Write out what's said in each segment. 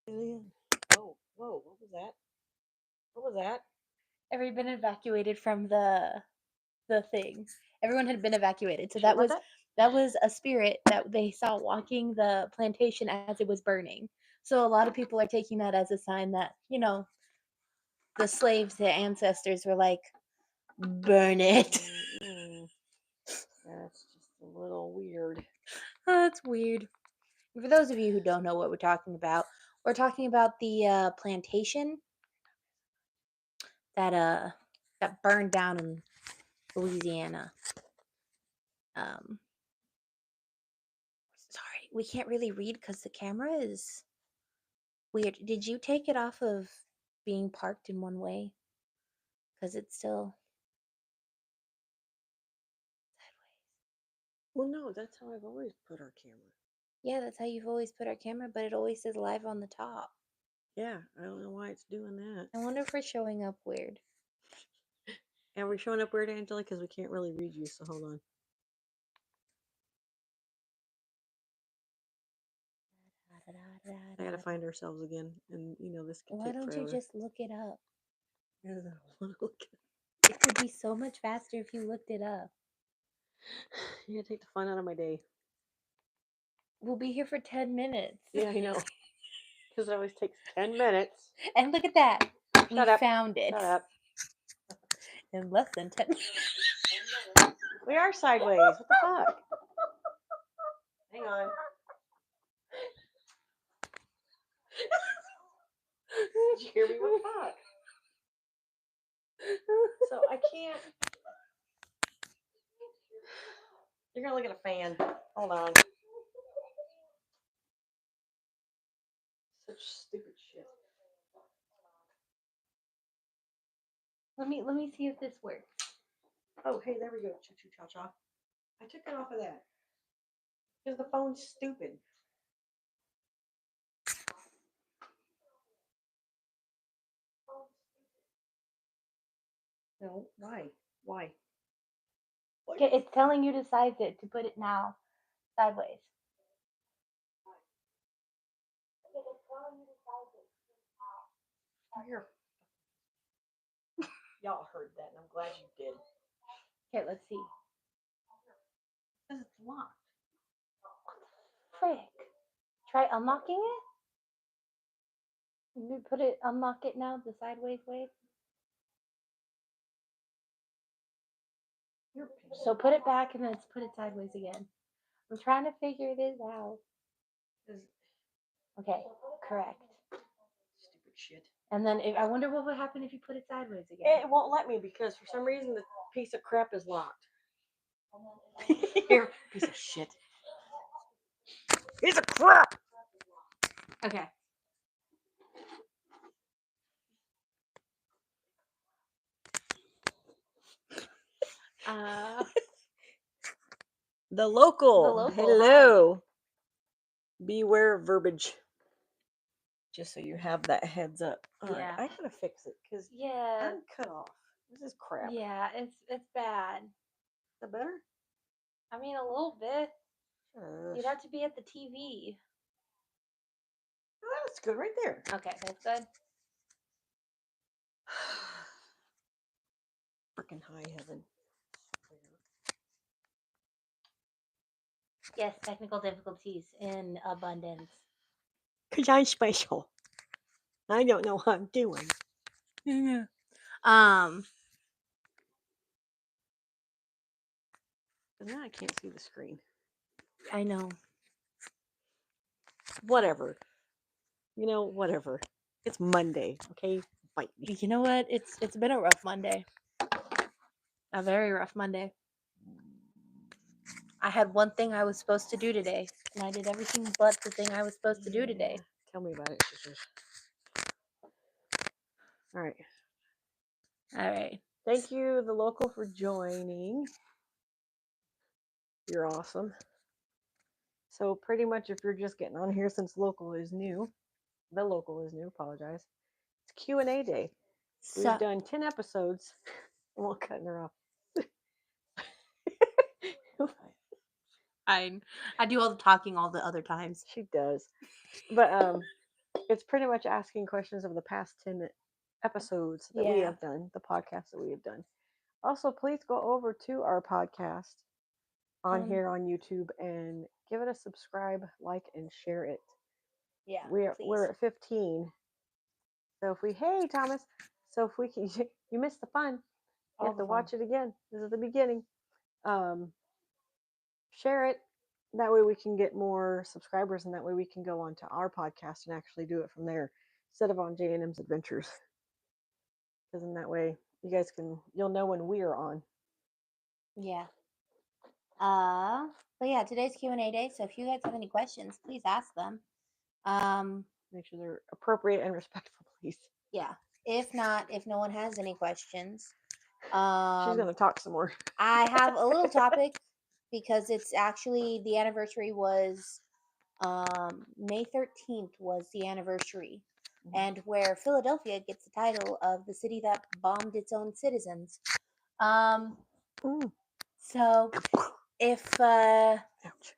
Alien. Oh, whoa! What was that? What was that? Everybody been evacuated from the thing. Everyone had been evacuated. So Sure that about was that? that was a spirit that they saw walking the plantation as it was burning. So a lot of people are taking that as a sign that, the slaves, the ancestors were like, burn it. Mm, that's just a little weird. Oh, that's weird. For those of you who don't know what we're talking about the plantation that burned down in Louisiana. Um, sorry, we can't really read because the camera is weird. Did you take it off of being parked in one way? Because it's still sideways. Well, no, that's how I've always put our camera. Yeah, that's how you've always put our camera, but it always says live on the top. Yeah, I don't know why it's doing that. I wonder if we're showing up weird. And we're showing up weird, Angela, because we can't really read you. So hold on. I gotta find ourselves again, and this could Why take don't you forever. just look it up? I don't want to look. It would be so much faster if you looked it up. You gotta take the fun out of my day. We'll be here for 10 minutes. Yeah, I know. Because it always takes 10 minutes. And look at that. We Shut up. found it. Shut up. In less than 10 minutes. We are sideways. What the fuck? Hang on. Did you hear me? What the fuck? So I can't. You're gonna look at a fan. Hold on. Such stupid shit. Let me see if this works. Oh, hey, there we go. Choo choo cha cha. I took it off of that. Because the phone's stupid. No, why? Why? Okay, it's telling you to size it, to put it now sideways. Here. Y'all heard that, and I'm glad you did. Okay, let's see. Because it's locked. Frick. Try unlocking it? You unlock it now, the sideways way. So put it back and then put it sideways again. I'm trying to figure this out. Okay, correct. Stupid shit. And then I wonder what would happen if you put it sideways again. It won't let me because for some reason the piece of crap is locked. Here, piece of shit. Piece of crap. Okay. The local. Hello. Hi. Beware of verbiage. Just so you have that heads up. All right, I gotta fix it because I'm cut off. This is crap. Yeah, it's bad. Is that better? I mean, a little bit. Shush. You'd have to be at the TV. Oh, that's good right there. Okay, that's good. Freaking high heaven. Yes, technical difficulties in abundance. Because I'm special. I don't know what I'm doing. And now I can't see the screen. I know. Whatever. Whatever. It's Monday, okay? Bite me. You know what? It's been a rough Monday. A very rough Monday. I had one thing I was supposed to do today, and I did everything but the thing I was supposed to do today. Tell me about it, sisters. All right. All right. Thank you, the local, for joining. You're awesome. So pretty much if you're just getting on here since local is new, the local is new, apologize. It's Q&A day. We've done 10 episodes. I'm all cutting her off. I do all the talking all the other times. She does. But It's pretty much asking questions of the past 10 episodes that we Yeah. have done, the podcast that we have done. Also, please go over to our podcast on here on YouTube and give it a subscribe, like, and share it. Yeah, We're please. at 15. So if we hey Thomas, so if we can you missed the fun. You All have the to fun. watch it again. This is the beginning. Um, Share it. That way we can get more subscribers, and that way we can go on to our podcast and actually do it from there instead of on J&M's Adventures. Because in that way you guys you'll know when we are on. Yeah. But yeah, today's Q&A day. So if you guys have any questions, please ask them. Make sure they're appropriate and respectful, please. Yeah. If not, if no one has any questions, She's gonna talk some more. I have a little topic because it's actually the anniversary was May 13th was the anniversary, and where Philadelphia gets the title of the city that bombed its own citizens. So if Ouch.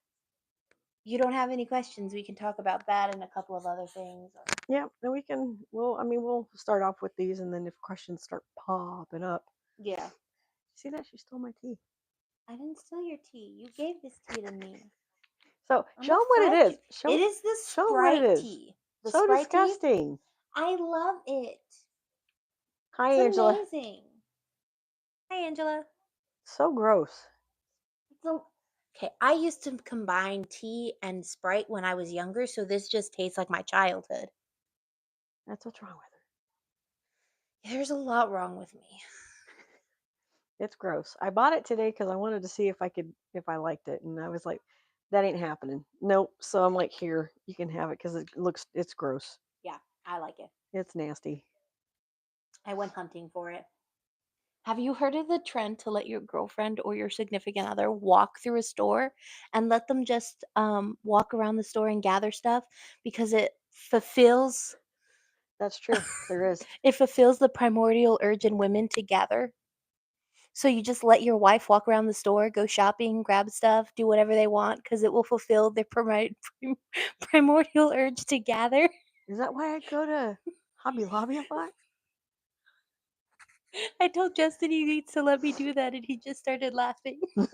you don't have any questions, we can talk about that and a couple of other things. Yeah, and we can. We'll start off with these, and then if questions start popping up. Yeah. See that? She stole my tea. I didn't steal your tea. You gave this tea to me. So I'm show a them what it friend. is. It is the Show them what it Sprite is. tea. The So Sprite tea. disgusting. I love it. Hi, It's Angela. amazing. Hi, Angela. So gross. Okay, I used to combine tea and Sprite when I was younger, so this just tastes like my childhood. That's what's wrong with her. There's a lot wrong with me. It's gross. I bought it today because I wanted to see if I liked it, and I was like, that ain't happening. Nope. So I'm like, here, you can have it because it's gross. Yeah, I like it. It's nasty. I went hunting for it. Have you heard of the trend to let your girlfriend or your significant other walk through a store and let them just walk around the store and gather stuff because it fulfills That's true. There is. it fulfills the primordial urge in women to gather. So you just let your wife walk around the store, go shopping, grab stuff, do whatever they want because it will fulfill their primordial urge to gather. Is that why I go to Hobby Lobby a lot? I told Justin he needs to let me do that, and he just started laughing. That's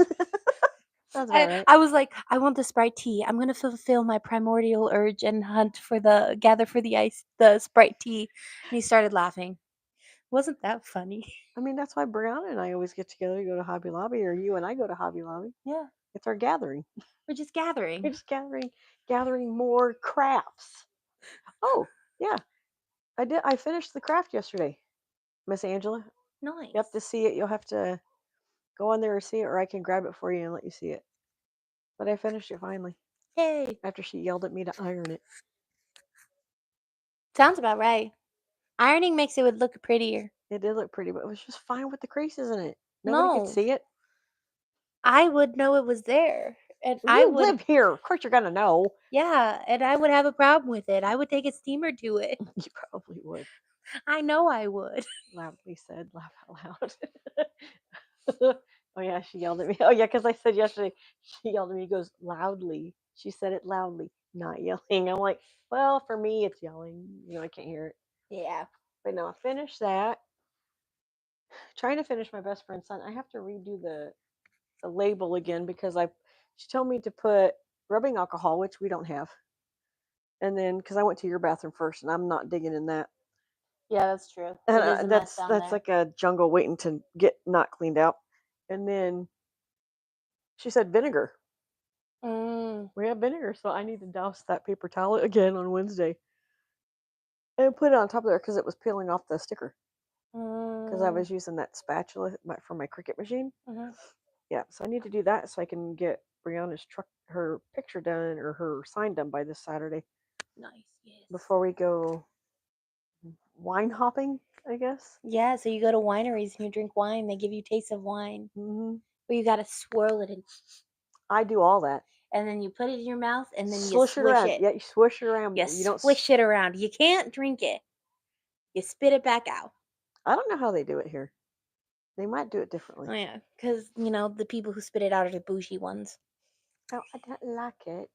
about right. I was like, I want the Sprite tea. I'm gonna fulfill my primordial urge and gather for the Sprite tea. And he started laughing. Wasn't that funny? I mean, that's why Brianna and I always get together to go to Hobby Lobby, or you and I go to Hobby Lobby. Yeah, It's our gathering. we're just We're gathering. just gathering more crafts. Oh, yeah. I finished the craft yesterday, Miss Angela. Nice. You have to see it. You'll have to go on there and see it, or I can grab it for you and let you see it. But I finished it finally. Hey. After she yelled at me to iron it. Sounds about right. Ironing makes it would look prettier. It did look pretty, but it was just fine with the creases in it. Nobody could see it. I would know it was there. And You live here. Of course you're going to know. Yeah, and I would have a problem with it. I would take a steamer to it. You probably would. I know I would. Loudly said, laugh out loud. Oh, yeah, she yelled at me. Oh, yeah, because I said yesterday, she yelled at me. He goes, loudly. She said it loudly, not yelling. I'm like, well, for me, it's yelling. I can't hear it. Yeah. But no, I finished that. Trying to finish my best friend's son. I have to redo the label again because she told me to put rubbing alcohol, which we don't have. And then, because I went to your bathroom first, and I'm not digging in that. Yeah, that's true. And It is a mess down that's there. like a jungle waiting to get not cleaned out. And then she said vinegar. We have vinegar, so I need to douse that paper towel again on Wednesday and put it on top of there because it was peeling off the sticker. Because I was using that spatula for my Cricut machine. Yeah, so I need to do that so I can get Brianna's her picture done or her sign done by this Saturday. Nice, yes. Before we go wine hopping, I guess. Yeah, so you go to wineries and you drink wine. They give you taste of wine. Mm-hmm. But you got to swirl it and I do all that. And then you put it in your mouth and then you Swish swish it. Yeah, you swish it around. You don't swish it around. You can't drink it. You spit it back out. I don't know how they do it here. They might do it differently. Oh, yeah, because, the people who spit it out are the bougie ones. Oh, I don't like it.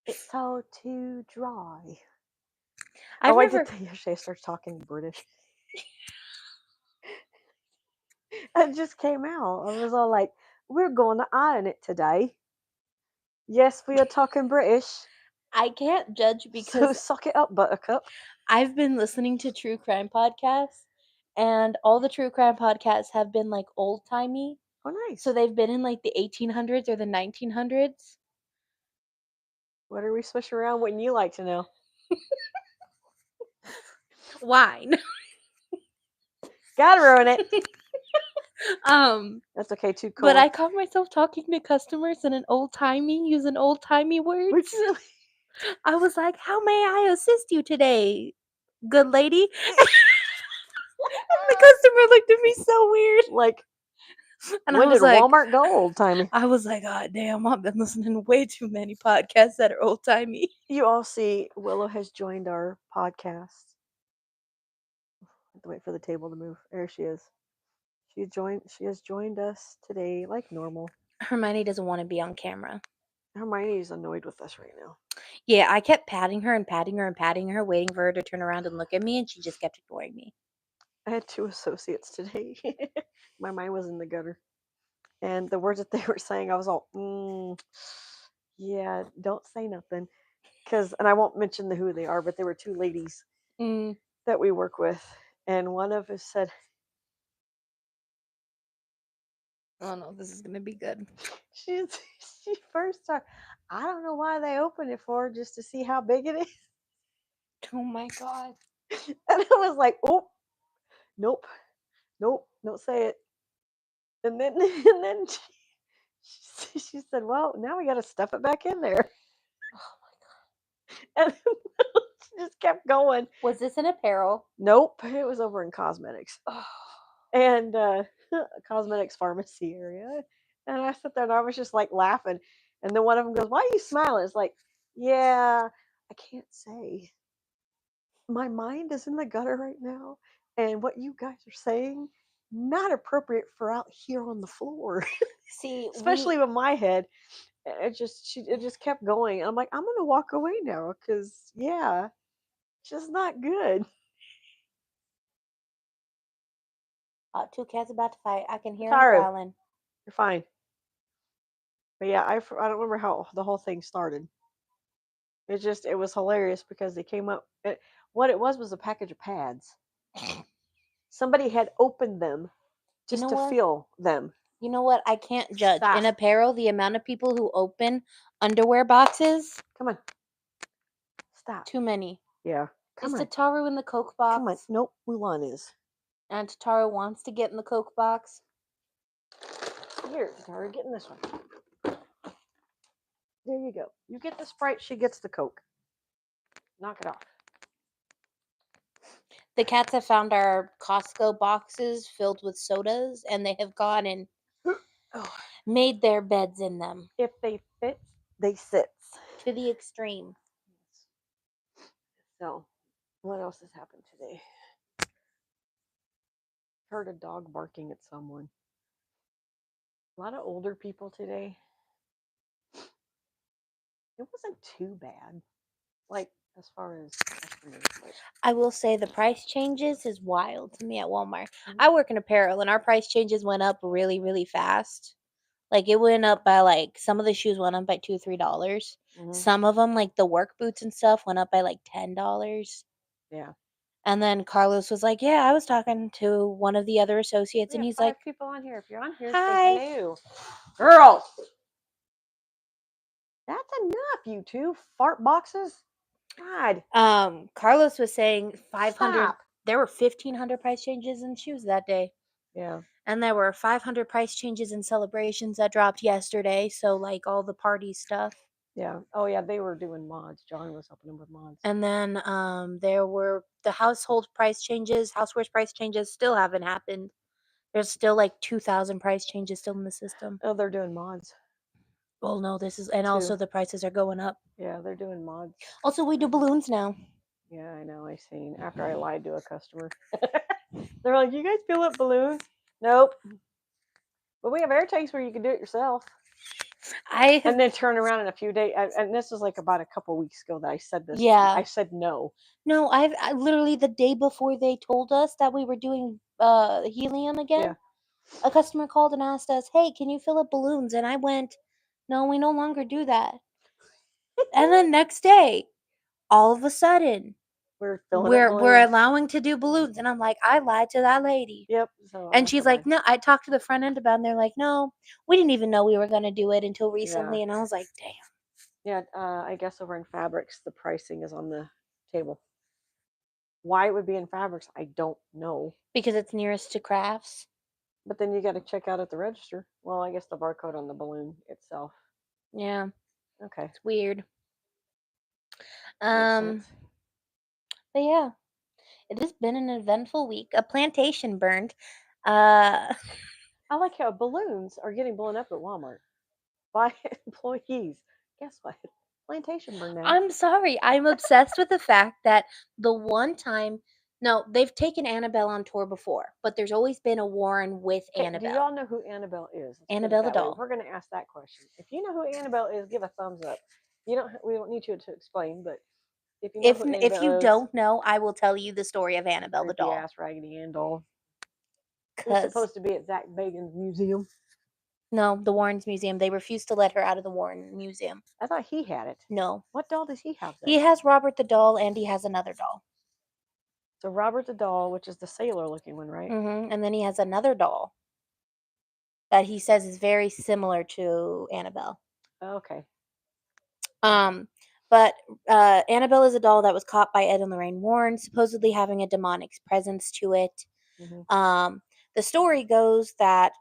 It's all too dry. I've I never. did that yesterday. I started talking British. It just came out. I was all like, "We're going to iron it today." Yes, we are talking British. I can't judge So because suck it up, Buttercup. I've been listening to true crime podcasts, and all the true crime podcasts have been like old timey. Oh, nice. So they've been in like the 1800s or the 1900s. What are we swishing around? Wouldn't you like to know? Wine. Gotta ruin it. That's okay too, But Cole. I caught myself talking to customers in an old timey, using old timey words. Would you really? I was like, "How may I assist you today, good lady?" The customer looked at me so weird. Like, And when I was did like, Walmart go old timey? I was like, "God damn, I've been listening to way too many podcasts that are old timey." You all see Willow has joined our podcast. I have to wait for the table to move. There she is. She has joined us today like normal. Hermione doesn't want to be on camera. Hermione is annoyed with us right now. Yeah, I kept patting her and patting her and patting her, waiting for her to turn around and look at me, and she just kept ignoring me. I had 2 associates today. My mind was in the gutter. And the words that they were saying, I was all, yeah, don't say nothing. And I won't mention who they are, but they were 2 ladies that we work with. And one of us said, Oh no, this is gonna be good. she first started, I don't know why they opened it for, just to see how big it is. Oh my god. And I was like, oh, nope, don't say it. And then she said, well, now we got to stuff it back in there. Oh my And she just kept going. Was this an apparel? Nope, it was over in cosmetics. Oh. And cosmetics pharmacy area. And I sat there and I was just like laughing. And then one of them goes, why are you smiling? It's like, yeah, I can't say. My mind is in the gutter right now. And what you guys are saying, not appropriate for out here on the floor. See, Especially with my head. It just kept going. And I'm like, I'm gonna walk away now because yeah, it's just not good. 2 cats about to fight. I can hear them Taru, growling. you're fine. But yeah, I don't remember how the whole thing started. It was hilarious because they came up. What it was a package of pads. Somebody had opened them just to what? feel them. You know what? I can't judge. Stop. In apparel, the amount of people who open underwear boxes, Come on. Stop. too many. Yeah. Come Is on. Tataru in the Coke box? Come on. Nope. Mulan is. And Tataru wants to get in the Coke box. Here, Tataru, get in this one. There you go. You get the Sprite, she gets the Coke. Knock it off. The cats have found our Costco boxes filled with sodas, and they have gone and made their beds in them. If they fit, they sit. To the extreme. So, what else has happened today? Heard a dog barking at someone. A lot of older people today. It wasn't too bad. Like, as far as customers. I will say the price changes is wild to me at Walmart. I work in apparel, and our price changes went up really, really fast. Like, it went up by, like, some of the shoes went up by $2, $3. Some of them, like the work boots and stuff, went up by like $10. Yeah. And then Carlos was like, yeah, I was talking to one of the other associates, and he's 5 like, people on here. If you're on here, hi. say hello. Girls! That's enough, you two fart boxes. God. Carlos was saying 500. Stop. There were 1,500 price changes in shoes that day. Yeah. And there were 500 price changes in celebrations that dropped yesterday. So, like, all the party stuff. Yeah. Oh, yeah. They were doing mods. John was helping them with mods. And then there were the household price changes. Housewares price changes still haven't happened. There's still like 2,000 price changes still in the system. Oh, they're doing mods. Well, no, this is, and also the prices are going up. Yeah, they're doing mods. Also, we do balloons now. Yeah, I know. I seen after I lied to a customer. They're like, "You guys fill up balloons?" Nope. But we have air tanks where you can do it yourself. I have, and then turn around in a few days. And this was like about a couple weeks ago that I said this. yeah. I said no. No, I literally the day before they told us that we were doing helium again, Yeah, a customer called and asked us, "Hey, can you fill up balloons?" And I went, "No, we no longer do that." And then next day, all of a sudden, we're filling up we're balloons. allowing to do balloons, and I'm like, I lied to that lady. Yep. So And I she's feel like, bad. no, I talked to the front end about it, and they're like, no, we didn't even know we were going to do it until Yeah. recently. And I was like, damn. Yeah. I guess over in fabrics, the pricing is on the table. Why it would be in fabrics, I don't know. Because it's nearest to crafts. But then you got to check out at the register. Well, I guess the barcode on the balloon itself. Yeah, Okay, it's weird. makes Um, sense. but yeah, it has been an eventful week. A plantation burned. Uh, I like how balloons are getting blown up at Walmart by employees. Guess what? Plantation burned down. I'm sorry. I'm obsessed with the fact that the one time, no, they've taken Annabelle on tour before, but there's always been a Warren with Okay, do Annabelle. y'all know who Annabelle is? Let's put it Annabelle the that way. doll. We're going to ask that question. If you know who Annabelle is, give a thumbs up. You don't. We don't need you to explain, but if you know who If you Annabelle is, don't know, I will tell you the story of Annabelle the creepy doll. ass Raggedy Ann doll, who's Cause supposed to be at Zach Bagan's museum. no, the Warrens Museum. They refused to let her out of the Warren Museum. I thought he had it. No. What doll does he have then? He has Robert the doll and he has another doll. So Robert the doll, which is the sailor looking one, right? And then he has another doll that he says is very similar to Annabelle. Okay. Um, but Annabelle is a doll that was caught by Ed and Lorraine Warren, supposedly having a demonic presence to it. Mm-hmm. The story goes that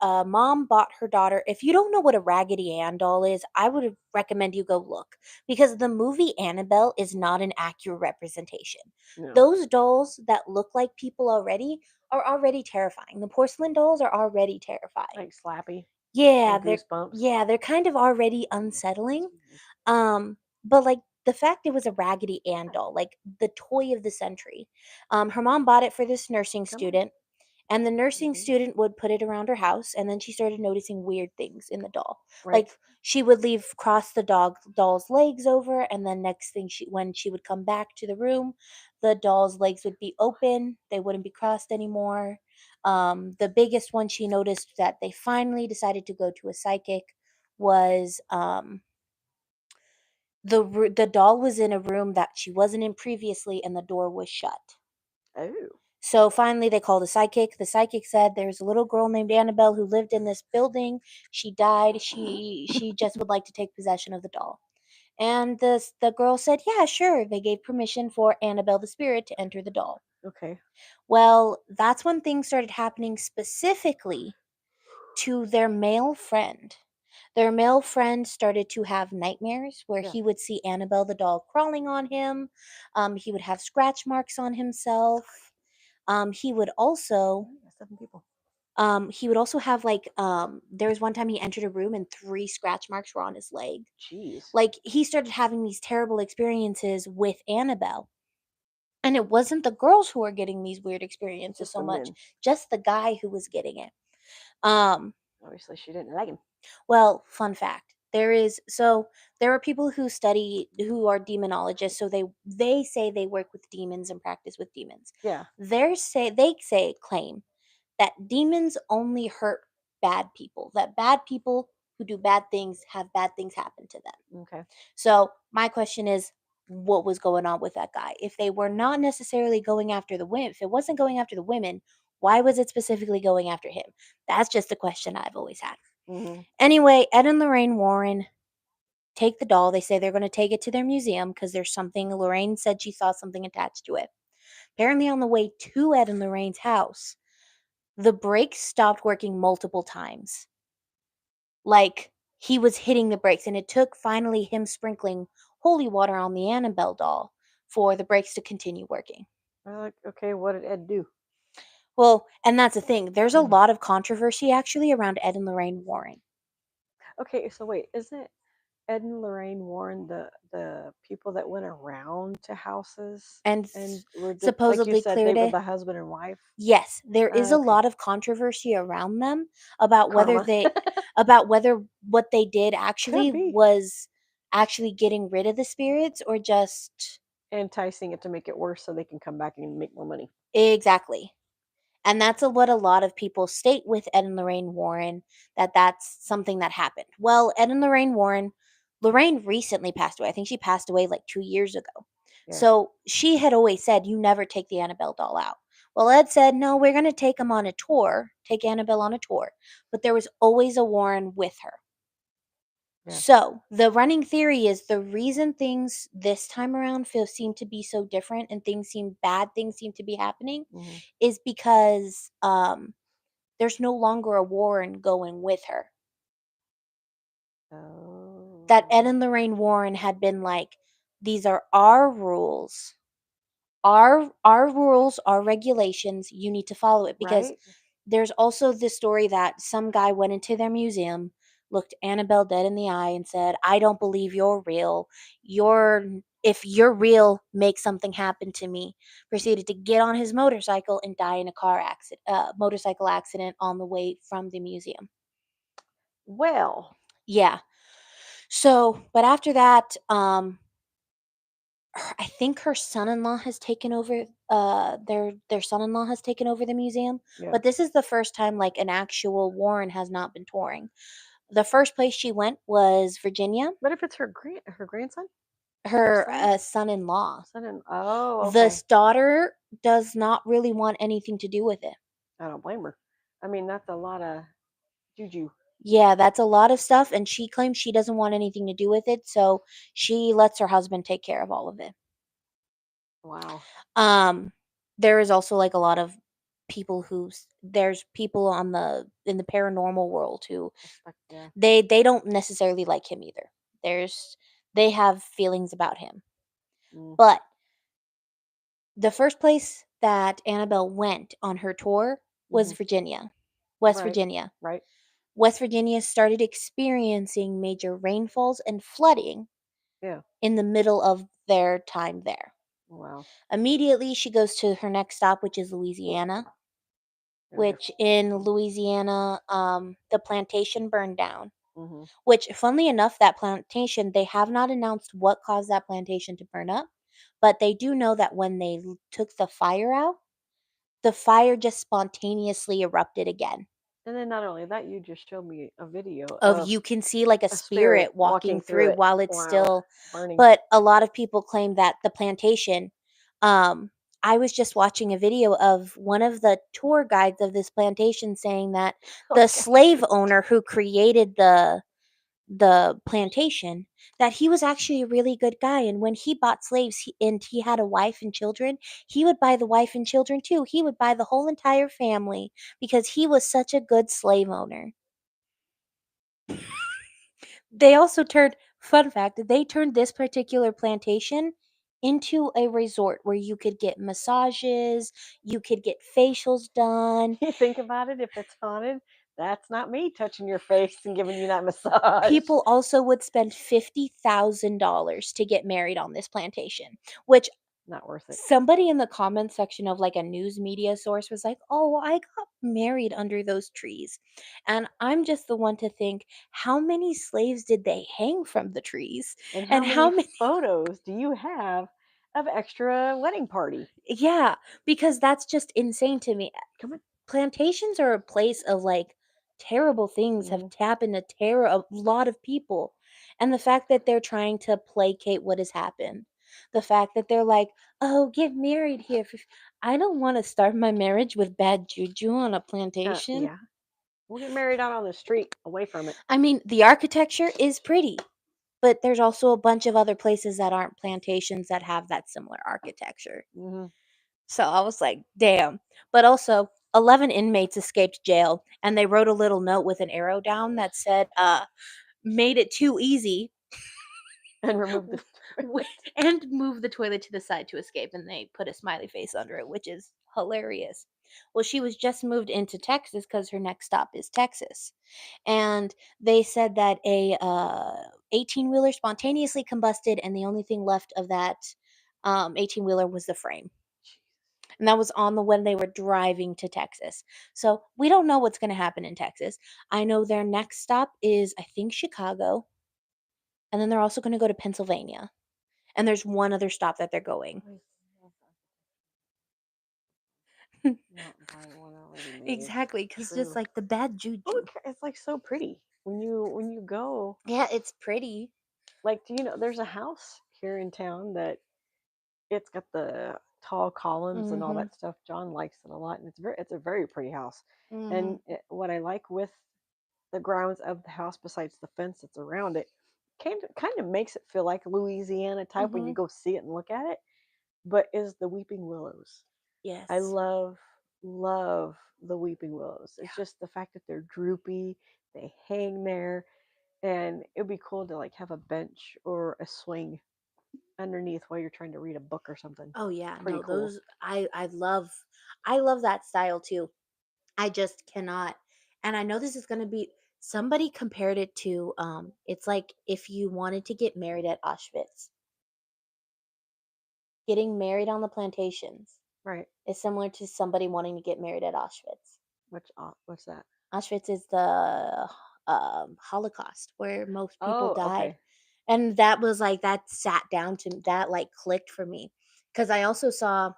mom bought her daughter. If you don't know what a Raggedy Ann doll is, I would recommend you go look because the movie Annabelle is not an accurate representation. No. Those dolls that look like people already are already terrifying. The porcelain dolls are already terrifying. Like Slappy. Yeah, And Goosebumps. they're kind of already unsettling. But like the fact it was a Raggedy Ann doll, like the toy of the century. Her mom bought it for this nursing Come on. student, and the nursing Mhm. student would put it around her house, and then she started noticing weird things in the doll. Right. Like she would leave cross the doll's legs over, and then next thing when she would come back to the room, the doll's legs would be open, they wouldn't be crossed anymore. The biggest one she noticed that they finally decided to go to a psychic was the doll was in a room that she wasn't in previously, and the door was shut. Oh. So finally, they called a psychic. The psychic said there's a little girl named Annabelle who lived in this building. She died. She just would like to take possession of the doll. And the girl said, "Yeah, sure." They gave permission for Annabelle the spirit to enter the doll. Okay. Well, that's when things started happening specifically to their male friend. Their male friend started to have nightmares where Yeah. he would see Annabelle the doll crawling on him. He would have scratch marks on himself. He would also 7 people. have like there was one time he entered a room and 3 scratch marks were on his leg. Jeez. Like he started having these terrible experiences with Annabelle. And it wasn't the girls who were getting these weird experiences Just so the much, men. just the guy who was getting it. Um Obviously, she didn't like him. Well, fun fact. There are people who are demonologists, so they say they work with demons and practice with demons. Yeah. They claim that demons only hurt bad people, that bad people who do bad things have bad things happen to them. Okay. So, my question is what was going on with that guy? If they were not necessarily going after the women, if it wasn't going after the women, why was it specifically going after him? That's just a question I've always had. Mm-hmm. Anyway, Ed and Lorraine Warren take the doll. They say they're going to take it to their museum because there's something. Lorraine said she saw something attached to it. Apparently, on the way to Ed and Lorraine's house, the brakes stopped working multiple times. Like he was hitting the brakes, and it took finally him sprinkling holy water on the Annabelle doll for the brakes to continue working. Okay, what did Ed do? Well, and that's the thing. There's a lot of controversy actually around Ed and Lorraine Warren. Okay, so wait, isn't Ed and Lorraine Warren the people that went around to houses And were like you supposedly said they cleared were it. the husband and wife? Yes, there is a Okay. lot of controversy around them about whether Karma. they about whether what they did Could actually be was actually getting rid of the spirits or just enticing it to make it worse so they can come back and make more money. exactly. And that's what a lot of people state with Ed and Lorraine Warren, that that's something that happened. Well, Ed and Lorraine Warren, Lorraine recently passed away. I think she passed away like 2 years ago. Yeah. So she had always said, "You never take the Annabelle doll out." Well, Ed said, "No, we're going to take him on a tour, take Annabelle on a tour." But there was always a Warren with her. Yeah. So the running theory is the reason things this time around seem to be so different and things seem to be happening Hmm. is because there's no longer a Warren going with her. That Ed Oh. and Lorraine Warren had been like, these are our rules. Our rules, our regulations, you need to follow it, because Right? there's also this story that some guy went into their museum, looked Annabelle dead in the eye and said, "I don't believe you're real. If you're real, make something happen to me." Proceeded to get on his motorcycle and die in a motorcycle accident on the way from the museum. Well, Yeah. So, but after that, I think her son-in-law has taken over. Their son-in-law has taken over the museum. yeah. But this is the first time like an actual Warren has not been touring. The first place she went was Virginia. But if it's her grandson, her Her son, son-in-law. son in oh, okay. This daughter does not really want anything to do with it. I don't blame her. I mean, that's a lot of juju. Yeah, that's a lot of stuff, and she claims she doesn't want anything to do with it, so she lets her husband take care of all of it. Wow. Um, there is also like a lot of there's people in the paranormal world who Suspect, yeah. they don't necessarily like him either. There's they have feelings about him. Mm. But the first place that Annabelle went on her tour was Hmm. Virginia. West Right. Virginia. Right. West Virginia started experiencing major rainfalls and flooding Yeah. in the middle of their time there. Wow. Immediately, she goes to her next stop, which is Louisiana, Yeah, which in Louisiana, the plantation burned down. mm-hmm. Which, funnily enough, that plantation, they have not announced what caused that plantation to burn up, but they do know that when they took the fire out, the fire just spontaneously erupted again. And then not only that, you just showed me a video Of of you can see like a a spirit spirit walking walking through through it while it's while still, burning. but a lot of people claim that the plantation, um I was just watching a video of one of the tour guides of this plantation saying that Oh, the yeah. slave owner who created the plantation, that he was actually a really good guy, and when he bought slaves, and he had a wife and children, he would buy the wife and children too. He would buy the whole entire family because he was such a good slave owner. They also turned Fun fact, they turned this particular plantation into a resort where you could get massages, you could get facials done. You think about it, if it's haunted, that's not me touching your face and giving you that massage. People also would spend $50,000 to get married on this plantation, which Not worth it. somebody in the comments section of like a news media source was like, "Oh, I got married under those trees." And I'm just the one to think, how many slaves did they hang from the trees? And how And how many many photos do you have of extra wedding party? Yeah, because that's just insane to me. Come on. Plantations are a place of like terrible things have Mhm. happened to terror a lot of people. And the fact that they're trying to placate what has happened. The fact that they're like, "Oh, get married here." I don't want to start my marriage with bad juju on a plantation. Yeah. We'll get married out on the street, away from it. I mean, the architecture is pretty, but there's also a bunch of other places that aren't plantations that have that similar architecture. Hmm. So I was like, damn. But also, 11 inmates escaped jail, and they wrote a little note with an arrow down that said, made it too easy And remove the w- toilet. and moved the toilet to the side to escape. And they put a smiley face under it, which is hilarious. Well, she was just moved into Texas because her next stop is Texas. And they said that a 18-wheeler spontaneously combusted, and the only thing left of that 18-wheeler was the frame. And that was on the when they were driving to Texas. So we don't know what's going to happen in Texas. I know their next stop is, I think, Chicago. And then they're also going to go to Pennsylvania. And there's one other stop that they're going. I love not buying one already made. Exactly, because just True. like the bad juju. Look, it's like so pretty when you go. Yeah, it's pretty. Like, do you know there's a house here in town that it's got the tall columns and all Mm-hmm. that stuff. John likes it a lot, and it's a very pretty house. Mm-hmm. And what I like with the grounds of the house, besides the fence that's around it, kind of makes it feel like Louisiana type when Mm-hmm. you go see it and look at it. But is the weeping willows. I Yes. love the weeping willows. It's Yeah. just the fact that they're droopy, they hang there, and it'd be cool to like have a bench or a swing underneath while you're trying to read a book or something. Oh yeah, Pretty no, cool. those I love that style too. I just cannot. And I know this is going to be somebody compared it to it's like if you wanted to get married at Auschwitz. Getting married on the plantations Right. is similar to somebody wanting to get married at Auschwitz. What's that? Auschwitz is the Holocaust where most people Oh, died. okay. And that was like that sat down to that like clicked for me cuz I also saw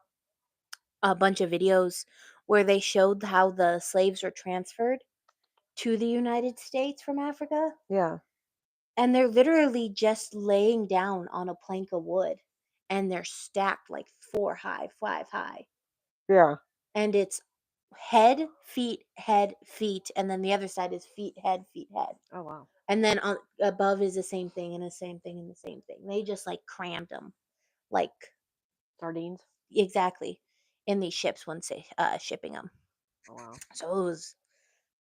a bunch of videos where they showed how the slaves were transferred to the United States from Africa, Yeah. and they're literally just laying down on a plank of wood and they're stacked like 4 high, 5 high. Yeah. And it's head, feet, and then the other side is feet, head, feet, head. Oh wow. And then on above is the same thing and the same thing and the same thing. They just like crammed them, like Sardines. exactly, in these ships when say shipping them. Oh wow. So it was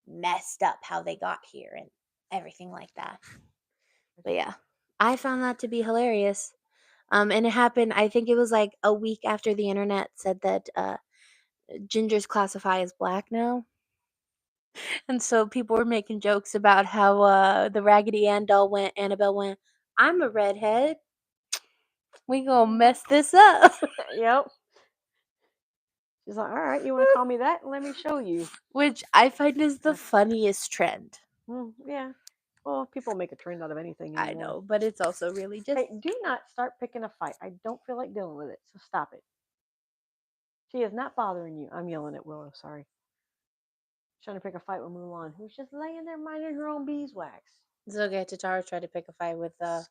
messed up how they got here and everything like that. But yeah, I found that to be hilarious. And it happened. I think it was like a week after the internet said that gingers classify as black now. And so people were making jokes about how the Raggedy Ann doll went, Annabelle went, I'm a redhead. We gonna mess this up. Yep. She's like, all right, you want to call me that? Let me show you. Which I find is the That's funniest trend. yeah. Well, people make a trend out of anything I anymore. know, but it's also really just. Hey, do not start picking a fight. I don't feel like dealing with it, so stop it. She is not bothering you. I'm yelling at Willow. Sorry. Trying to pick a fight with Mulan, who's just laying there minding her own beeswax. It's okay. Tatara tried to pick a fight with God,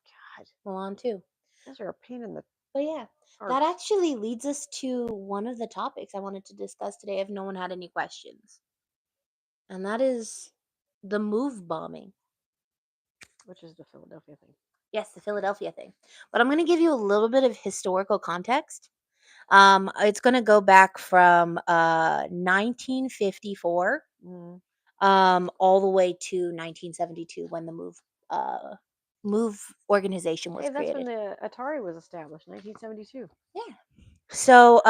Milan too. those are a pain in the But yeah, that arse. actually leads us to one of the topics I wanted to discuss today if no one had any questions. And that is the move bombing. Which is the Philadelphia thing. Yes, the Philadelphia thing. But I'm going to give you a little bit of historical context. It's going to go back from 1954 Mm. all the way to 1972 when the move organization was Hey, that's when created. the Atari was established, 1972. Yeah. So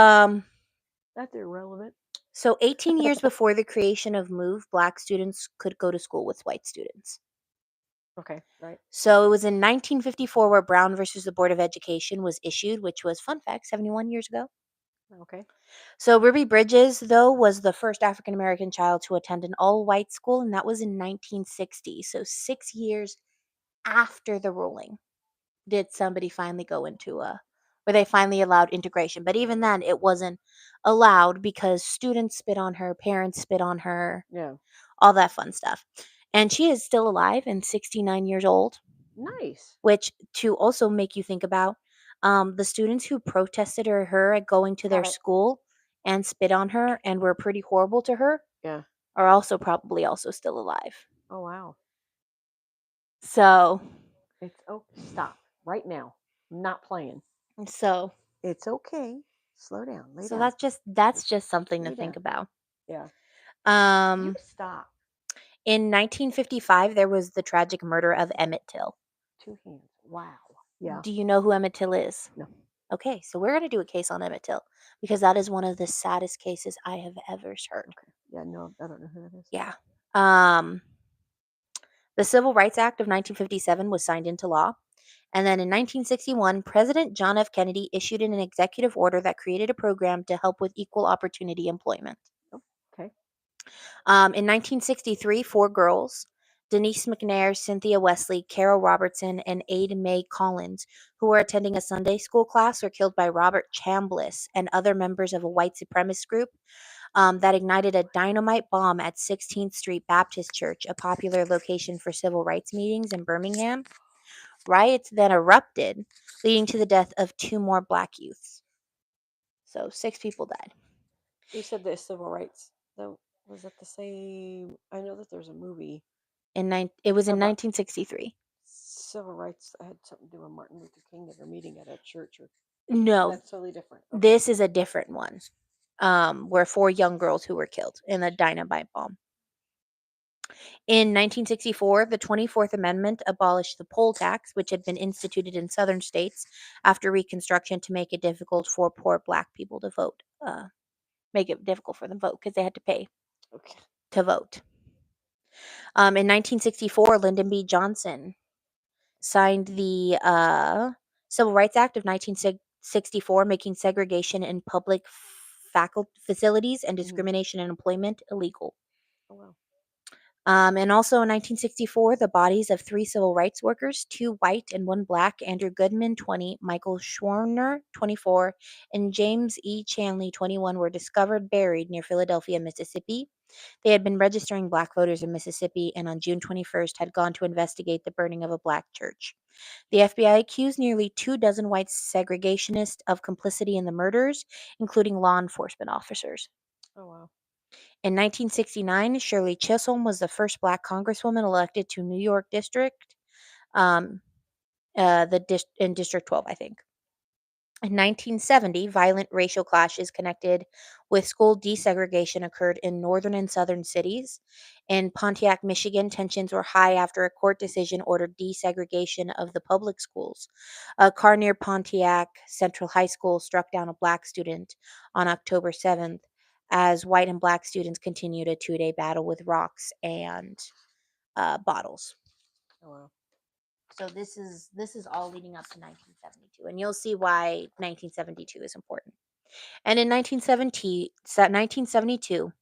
That's irrelevant. so 18 years before the creation of Move, black students could go to school with white students. Okay, right. So it was in 1954 where Brown versus the Board of Education was issued, which was, fun fact, 71 years ago. Okay. So Ruby Bridges, though, was the first African American child to attend an all white school, and that was in 1960. So 6 years after the ruling did somebody finally go into where they finally allowed integration. But even then, it wasn't allowed because students spit on her, parents spit on her, Yeah. all that fun stuff. And she is still alive and 69 years old, Nice. which to also make you think about the students who protested her at going to their school and spit on her and were pretty horrible to her Yeah. are also probably also still alive. Oh wow. So It's stop right now. I'm not playing. so It's okay. Slow down. Lay so down. that's just something to Lay think down. about. Yeah. You Um stop. in 1955 there was the tragic murder of Emmett Till. 2 hands. Wow. Yeah. Do you know who Emmett Till is? No. Okay, so we're going to do a case on Emmett Till because that is one of the saddest cases I have ever heard. Okay. Yeah. No, I don't know who that is. Yeah. Um, the Civil Rights Act of 1957 was signed into law, And then in 1961, President John F. Kennedy issued an executive order that created a program to help with equal opportunity employment. Oh, okay. In 1963, four girls, Denise McNair, Cynthia Wesley, Carol Robertson, and Ada Mae Collins, who were attending a Sunday school class, were killed by Robert Chambliss and other members of a white supremacist group that ignited a dynamite bomb at 16th Street Baptist Church, a popular location for civil rights meetings in Birmingham. Riots then erupted, leading to the death of two more black youths. So 6 people died. You said the civil rights. Though was it the same? I know that there's a movie It was in about 1963. civil rights that had something to do with Martin Luther King that are meeting at a church, or No, that's totally different. Okay. this is a different one. Were four young girls who were killed in a dynamite bomb. In 1964, the 24th Amendment abolished the poll tax, which had been instituted in southern states after Reconstruction to make it difficult for poor black people to vote. Make it difficult for them to vote because they had to pay Okay. to vote. In 1964, Lyndon B. Johnson signed the Civil Rights Act of 1964, making segregation in public faculty facilities and Mhm. discrimination in employment illegal. Oh wow. And also in 1964, the bodies of 3 civil rights workers, 2 white and 1 black, Andrew Goodman, 20, Michael Schwerner, 24, and James E. Chanley, 21, were discovered buried near Philadelphia, Mississippi. They had been registering black voters in Mississippi and on June 21st had gone to investigate the burning of a black church. The FBI accused nearly 24 white segregationists of complicity in the murders, including law enforcement officers. Oh wow. In 1969, Shirley Chisholm was the first black congresswoman elected to New York District, um, in District 12, I think. In 1970, violent racial clashes connected with school desegregation occurred in northern and southern cities. In Pontiac, Michigan, tensions were high after a court decision ordered desegregation of the public schools. A car near Pontiac Central High School struck down a black student on October 7th as white and black students continued a 2-day battle with rocks and bottles. Oh wow. So this is all leading up to 1972, and you'll see why 1972 is important. And in 1972,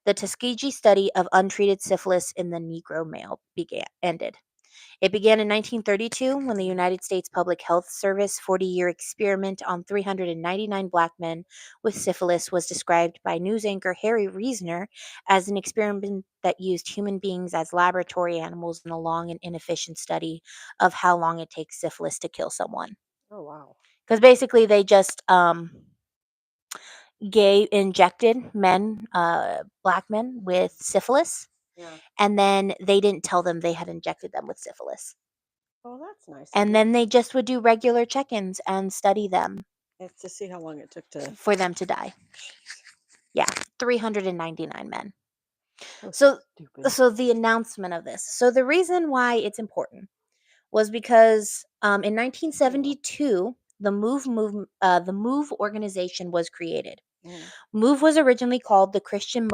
the Tuskegee study of untreated syphilis in the Negro male ended. It began in 1932 when the United States Public Health Service 40-year experiment on 399 black men with syphilis was described by news anchor Harry Reasoner as an experiment that used human beings as laboratory animals in a long and inefficient study of how long it takes syphilis to kill someone. Oh wow. Because basically they just injected black men with syphilis, Yeah. and then they didn't tell them they had injected them with syphilis. Oh, that's nice of And them. then they just would do regular check-ins and study them It's to see how long it took to. for them to die. Yeah, 399 men. So So stupid. so the announcement of this. So the reason why it's important was because in 1972 the Move organization was created. Mm. Move was originally called the Christian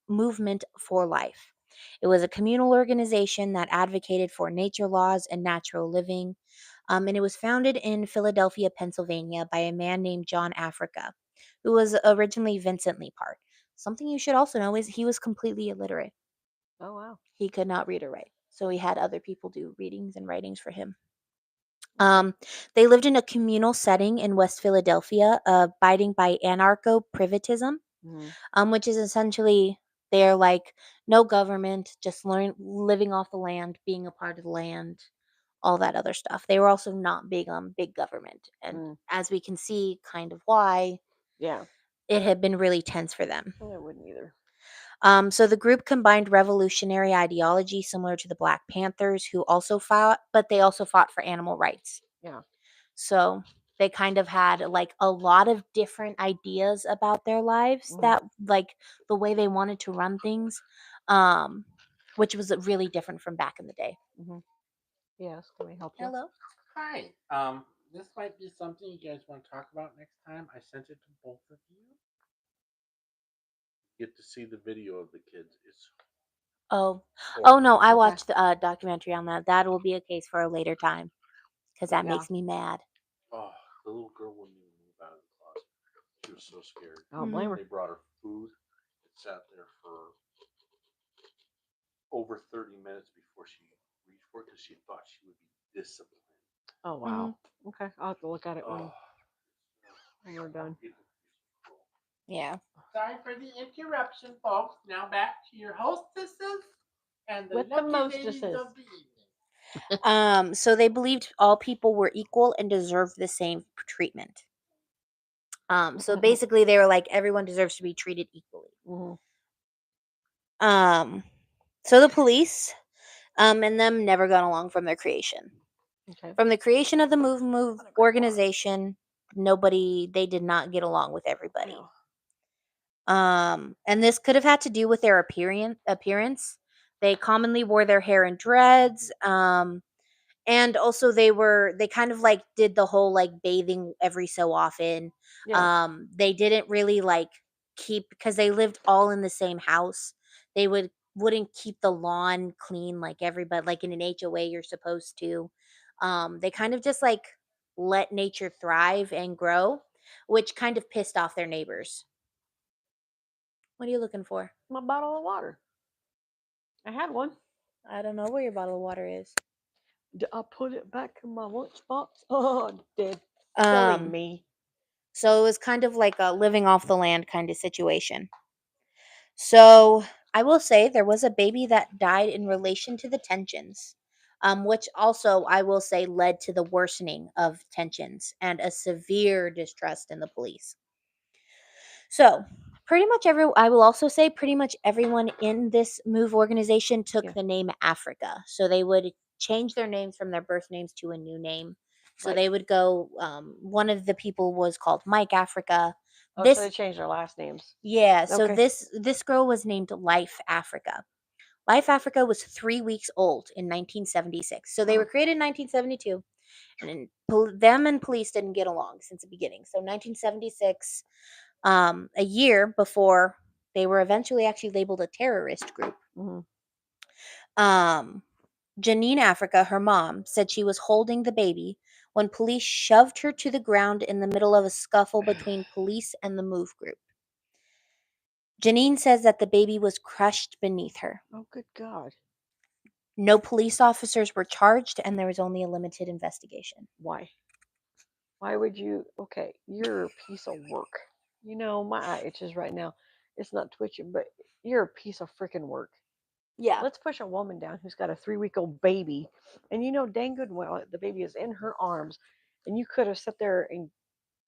Movement for Life. It was a communal organization that advocated for nature laws and natural living. And it was founded in Philadelphia, Pennsylvania by a man named John Africa, who was originally Vincent Lee Part. Something you should also know is he was completely illiterate. Oh wow. He could not read or write. So he had other people do readings and writings for him. Okay. Um, they lived in a communal setting in West Philadelphia, abiding by anarcho privatism, Mm. which is essentially they're like no government, just living off the land, being a part of the land, all that other stuff. They were also not big on big government, and Mm. as we can see, kind of why Yeah. it had been really tense for them. I wouldn't either. So the group combined revolutionary ideology similar to the Black Panthers, who also fought, but they also fought for animal rights. Yeah. So they kind of had like a lot of different ideas about their lives Mm. that like the way they wanted to run things, um, which was really different from back in the day. Mm-hmm. Yes. Can we help you? Hello. Hi. This might be something you guys want to talk about next time. I sent it to both of you. Get to see the video of the kids. It's Oh, horrible. no, I Okay. watched the documentary on that. That will be a case for a later time. because that Yeah. makes me mad. Oh, the little girl wouldn't even move out of the closet. She was so scared. I don't blame Mhm. her. They brought her food. It sat there for over 30 minutes before she reached for it because she thought she would be disciplined. Oh wow. Okay, I'll have to look at it Oh, when we're done. Yeah. sorry for the interruption, folks. Now back to your hostesses and the With the lucky ladies mostesses. of the evening. So they believed all people were equal and deserved the same treatment. So basically they were like everyone deserves to be treated equally. Mhm. So the police and them never got along from their creation. Okay. From the creation of the Move organization, they did not get along with everybody. No. And this could have had to do with their appearance. They commonly wore their hair in dreads. And also they kind of like did the whole like bathing every so often. Yeah. They didn't really like keep because they lived all in the same house. They wouldn't keep the lawn clean like everybody like in an HOA you're supposed to. They kind of just like let nature thrive and grow, which kind of pissed off their neighbors. What are you looking for? My bottle of water. I had one. I don't know where your bottle of water is. I put it back in my lunchbox. Oh, dead. Silly Um, me. so it was kind of like a living off the land kind of situation. So I will say there was a baby that died in relation to the tensions, which also I will say led to the worsening of tensions and a severe distrust in the police. So I will also say pretty much everyone in this move organization took Yeah. the name Africa. So they would change their names from their birth names to a new name. So Right. they would go, one of the people was called Mike Africa. Oh, so they This, changed their last names. yeah, so Okay. this girl was named Life Africa. Life Africa was 3 weeks old in 1976. So they were Oh. created in 1972, and them and police didn't get along since the beginning. So 1976, a year before they were eventually actually labeled a terrorist group. Hmm. Janine Africa, her mom, said she was holding the baby when police shoved her to the ground in the middle of a scuffle between police and the move group. Janine says that the baby was crushed beneath her. Oh, good God. No police officers were charged, and there was only a limited investigation. Why? Why would you? Okay, you're a piece of work. You know, my eye itches right now. It's not twitching, but you're a piece of freaking work. Yeah. Let's push a woman down who's got a 3-week-old baby, and you know dang good well the baby is in her arms, and you could have sat there and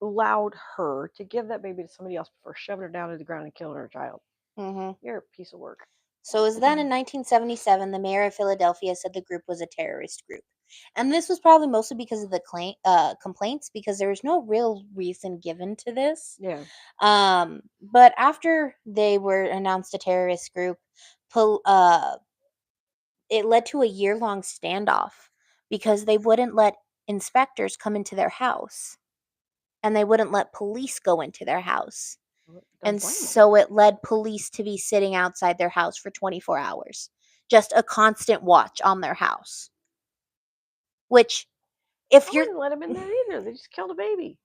allowed her to give that baby to somebody else before shoving her down to the ground and killing her child. Mm-hmm. You're a piece of work. So it was then in 1977, the mayor of Philadelphia said the group was a terrorist group. And this was probably mostly because of the complaints, because there was no real reason given to this. Yeah. But after they were announced a terrorist group, it led to a year-long standoff because they wouldn't let inspectors come into their house, and they wouldn't let police go into their house. Don't And blame 'em. so it led police to be sitting outside their house for 24 hours. Just a constant watch on their house. Which, if I you're. wouldn't let him in there either. They just killed a baby.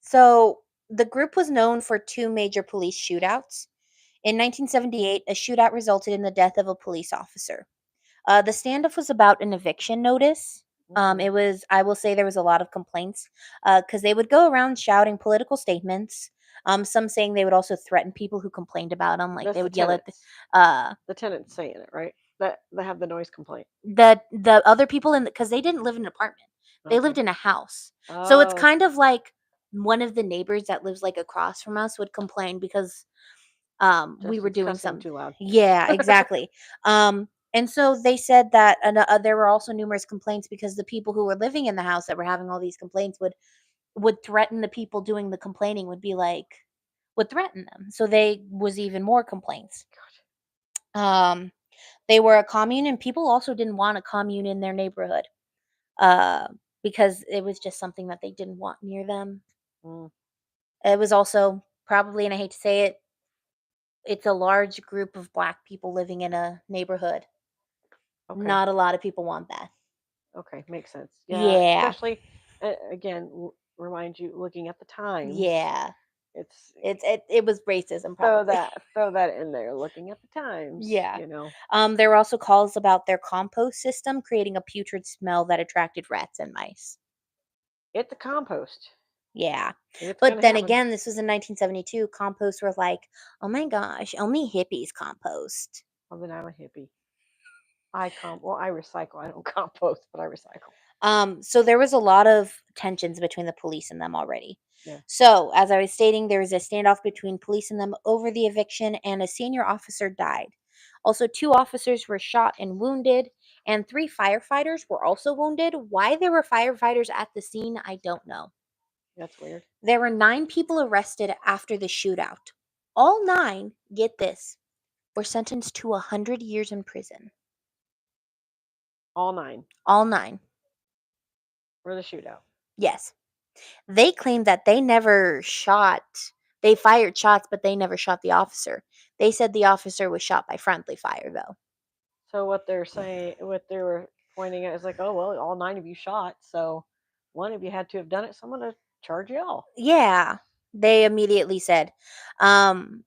So, the group was known for two major police shootouts. In 1978, a shootout resulted in the death of a police officer. The standoff was about an eviction notice. Okay. It was, I will say, there was a lot of complaints because they would go around shouting political statements. Some saying they would also threaten people who complained about them, like That's they the would yell at tenants. uh, The tenants saying it, right? That they have the noise complaint. the other people in because they didn't live in an apartment, they lived Okay. in a house. So it's Oh, kind of like one of the neighbors that lives like across from us would complain because we were Justin's doing cussing some. too loud. Yeah, exactly. And so they said that there were also numerous complaints because the people who were living in the house that were having all these complaints would threaten the people doing the complaining, would threaten them. So they was even more complaints. Um, they were a commune, and people also didn't want a commune in their neighborhood uh, because it was just something that they didn't want near them. Mm, It was also probably, and I hate to say it, it's a large group of black people living in a neighborhood. okay. Not a lot of people want that. Okay, makes sense. Yeah, Yeah. especially again, remind you looking at the times. Yeah. It's It was racism throw probably. that in there. Looking at the times. Yeah. You know, There were also calls about their compost system creating a putrid smell that attracted rats and mice. it's a compost. Yeah. It's But gonna then happen. again, this was in 1972. Compost were like, oh my gosh, only hippies compost. Well, then I'm a hippie. I recycle. I don't compost, but I recycle. So there was a lot of tensions between the police and them already. Yeah, So, as I was stating, there was a standoff between police and them over the eviction, and a senior officer died. Also, two officers were shot and wounded, and three firefighters were also wounded. Why there were firefighters at the scene, I don't know. that's weird. There were 9 people arrested after the shootout. All 9, get this, were sentenced to 100 years in prison. All 9 All 9. for the shootout. Yes. They claimed that they never shot, they fired shots, but they never shot the officer. They said the officer was shot by friendly fire, though. So what they're saying, what they were pointing at is like, oh well, all 9 of you shot, so one of you had to have done it. So I'm gonna charge you all. Yeah, they immediately said. Um,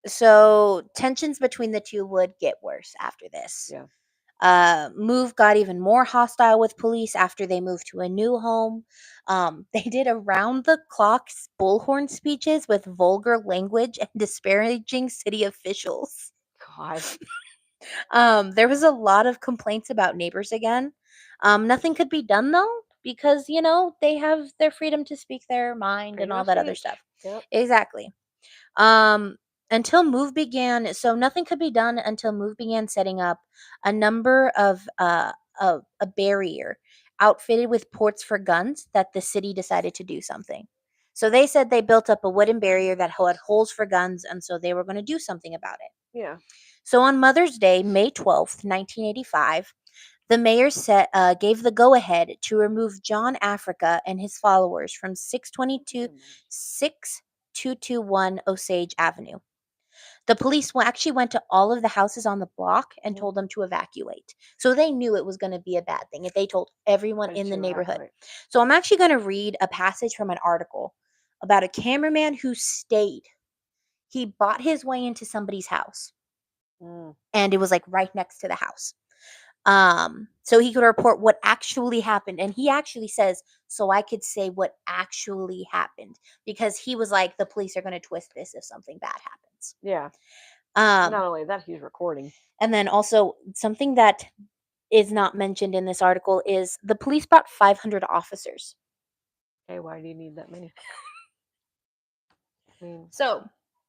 so tensions between the two would get worse after this. Yeah. Move got even more hostile with police after they moved to a new home. They did around the clock bullhorn speeches with vulgar language and disparaging city officials. God. There was a lot of complaints about neighbors again. Nothing could be done though, because they have their freedom to speak their mind and Freedom all of that other speech. stuff. Yep. Exactly. Um, until Move began, so nothing could be done until Move began setting up a number of a barrier outfitted with ports for guns that the city decided to do something. So they said they built up a wooden barrier that had holes for guns, and so they were going to do something about it. Yeah. So on Mother's Day, May 12th, 1985, the mayor gave the go-ahead to remove John Africa and his followers from 6221 Osage Avenue. The police actually went to all of the houses on the block and told them to evacuate. So they knew it was going to be a bad thing if they told everyone in the neighborhood. So I'm actually going to read a passage from an article about a cameraman who stayed. He bought his way into somebody's house, and it was like right next to the house. So he could report what actually happened, and he actually says, so I could say what actually happened, because he was like, the police are going to twist this if something bad happens. Yeah. Not only that, he's recording. And then also something that is not mentioned in this article is the police brought 500 officers. Okay, why do you need that many? So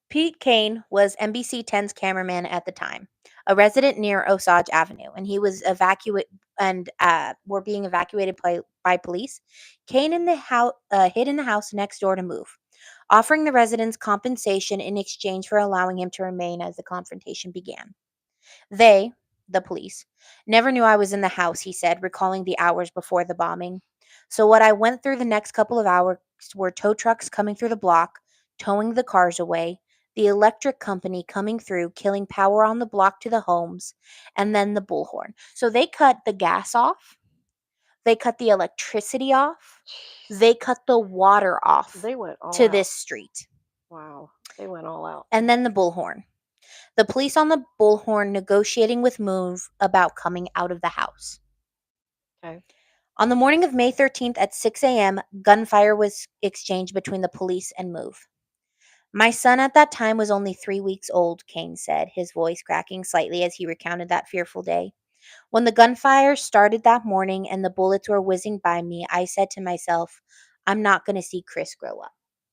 Pete Kane was NBC 10's cameraman at the time, a resident near Osage Avenue, and he was were being evacuated by police. Kane hid in the house next door to Move, offering the residents compensation in exchange for allowing him to remain as the confrontation began. They, the police, never knew I was in the house, he said, recalling the hours before the bombing. So what I went through the next couple of hours were tow trucks coming through the block, towing the cars away, the electric company coming through, killing power on the block to the homes, and then the bullhorn. So they cut the gas off, they cut the electricity off, they cut the water off They went all to out. this street. Wow. They went all out. And then the bullhorn. The police on the bullhorn negotiating with Move about coming out of the house. Okay. On the morning of May 13th at 6 a.m., gunfire was exchanged between the police and Move. My son at that time was only 3 weeks old, Kane said, his voice cracking slightly as he recounted that fearful day. When the gunfire started that morning and the bullets were whizzing by me, I said to myself, I'm not going to see Chris grow up.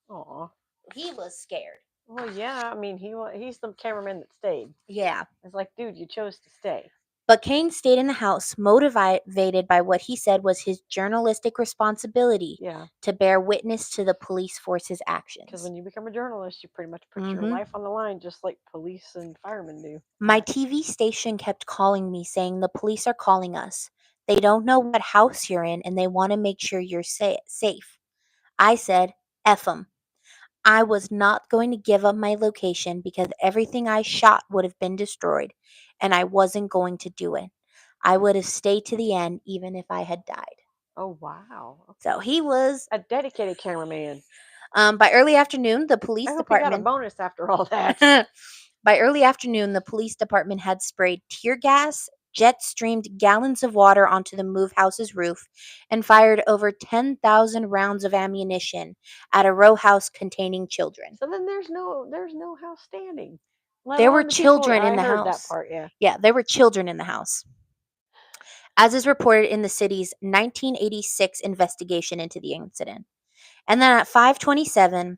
Aw. He was scared. Well, yeah. I mean, he's the cameraman that stayed. Yeah. It's like, dude, you chose to stay. But Kane stayed in the house, motivated by what he said was his journalistic responsibility to bear witness to the police force's actions. Because when you become a journalist, you pretty much put your life on the line, just like police and firemen do. My TV station kept calling me, saying the police are calling us. They don't know what house you're in, and they want to make sure you're safe. I said, F 'em. I was not going to give up my location because everything I shot would have been destroyed, and I wasn't going to do it. I would have stayed to the end even if I had died. Oh, wow. So he was A dedicated cameraman. by early afternoon, the police I hope he got a department bonus after all that. by early afternoon, the police department had sprayed tear gas, jet streamed gallons of water onto the move house's roof, and fired over 10,000 rounds of ammunition at a row house containing children. So then there's no house standing. Let There were alone the people. children in I the heard that house. part. Yeah. Yeah, there were children in the house. As is reported in the city's 1986 investigation into the incident. And then at 5:27,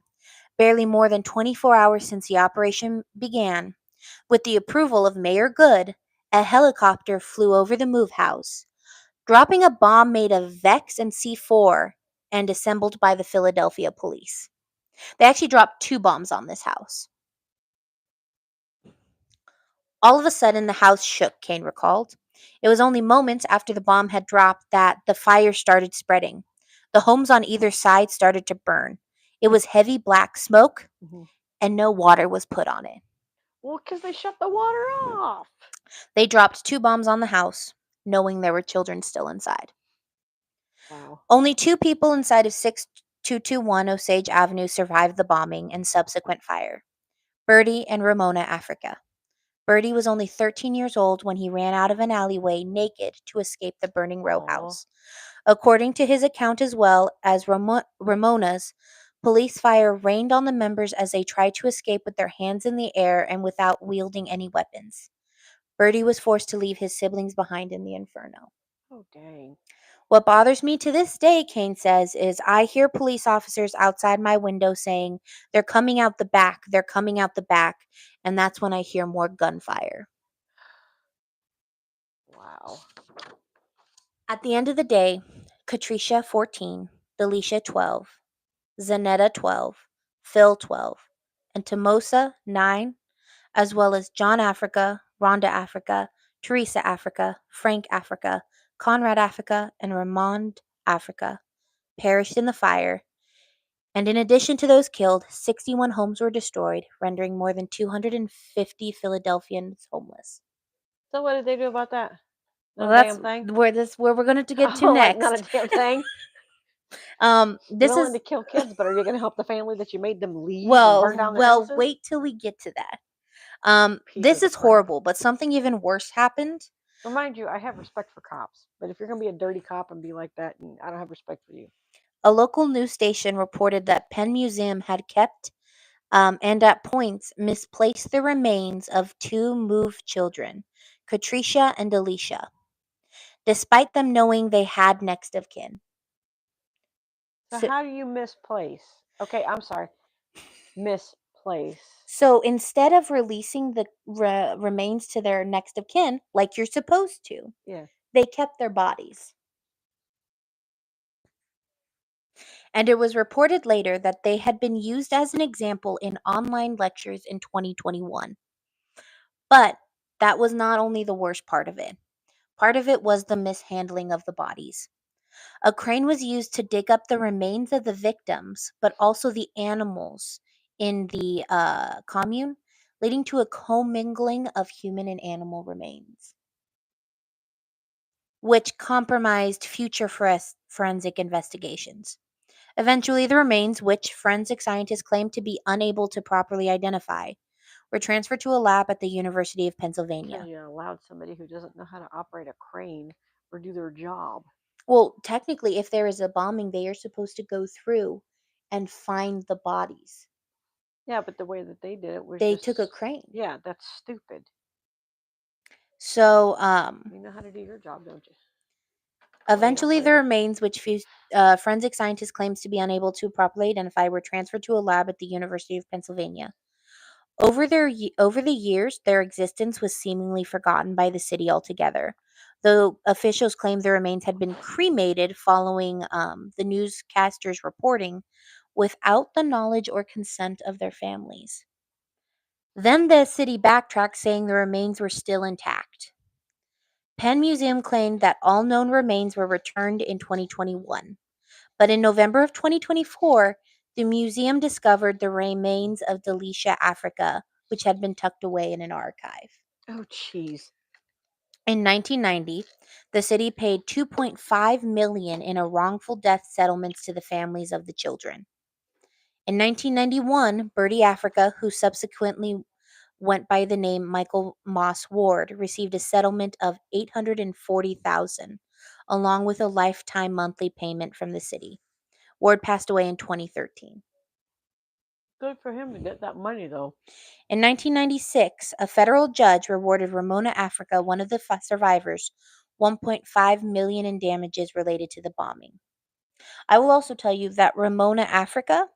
barely more than 24 hours since the operation began, with the approval of Mayor Good, a helicopter flew over the move house, dropping a bomb made of Vex and C4 and assembled by the Philadelphia police. They actually dropped 2 bombs on this house. All of a sudden, the house shook, Kane recalled. It was only moments after the bomb had dropped that the fire started spreading. The homes on either side started to burn. It was heavy black smoke, and no water was put on it. Well, because they shut the water off. They dropped 2 bombs on the house, knowing there were children still inside. Wow. Only 2 people inside of 6221 Osage Avenue survived the bombing and subsequent fire: Bertie and Ramona Africa. Bertie was only 13 years old when he ran out of an alleyway naked to escape the burning row Aw. house. According to his account, as well as Ramona's, police fire rained on the members as they tried to escape with their hands in the air and without wielding any weapons. Bertie was forced to leave his siblings behind in the inferno. Oh, dang. What bothers me to this day, Kane says, is I hear police officers outside my window saying, "They're coming out the back, they're coming out the back," and that's when I hear more gunfire. Wow. At the end of the day, Katricia, 14, Delisha, 12, Zanetta, 12, Phil, 12, and Tomosa, 9, as well as John Africa, Rhonda Africa, Teresa Africa, Frank Africa, Conrad Africa, and Ramond Africa perished in the fire. And in addition to those killed, 61 homes were destroyed, rendering more than 250 Philadelphians homeless. So what did they do about that? Well, Not a that's damn thing. where we're going to get to Oh, next. like not a damn thing. This Willing is to kill kids, but are you going to help the family that you made them leave and burn down their houses? wait till we get to that. Piece This of is crap. horrible, but something even worse happened. Remind you, I have respect for cops, but if you're going to be a dirty cop and be like that, I don't have respect for you. A local news station reported that Penn Museum had kept and at points misplaced the remains of 2 moved children, Katricia and Delisha, despite them knowing they had next of kin. So how do you misplace? Okay, I'm sorry. Misplace. So instead of releasing the remains to their next of kin, like you're supposed to, Yeah. they kept their bodies. And it was reported later that they had been used as an example in online lectures in 2021. But that was not only the worst part of it. Part of it was the mishandling of the bodies. A crane was used to dig up the remains of the victims, but also the animals in the commune, leading to a commingling of human and animal remains, which compromised future forensic investigations. Eventually, the remains, which forensic scientists claimed to be unable to properly identify, were transferred to a lab at the University of Pennsylvania. Because you allowed somebody who doesn't know how to operate a crane or do their job. Well, technically, if there is a bombing, they are supposed to go through and find the bodies. Yeah, but the way that they did it was They took a crane. Yeah, that's stupid. So, you know how to do your job, don't you? Eventually, the remains, which forensic scientists claims to be unable to properly identify, were transferred to a lab at the University of Pennsylvania. Over the years, their existence was seemingly forgotten by the city altogether, though officials claimed the remains had been cremated following the newscasters' reporting without the knowledge or consent of their families. Then the city backtracked, saying the remains were still intact. Penn Museum claimed that all known remains were returned in 2021, but in November of 2024, the museum discovered the remains of Delisha Africa, which had been tucked away in an archive. Oh, jeez. In 1990, the city paid 2.5 million in a wrongful death settlements to the families of the children. In 1991, Birdie Africa, who subsequently went by the name Michael Moss Ward, received a settlement of 840,000 along with a lifetime monthly payment from the city. Ward passed away in 2013. Good for him to get that money, though. In 1996, a federal judge rewarded Ramona Africa, one of the survivors, 1.5 million in damages related to the bombing. I will also tell you that Ramona Africa,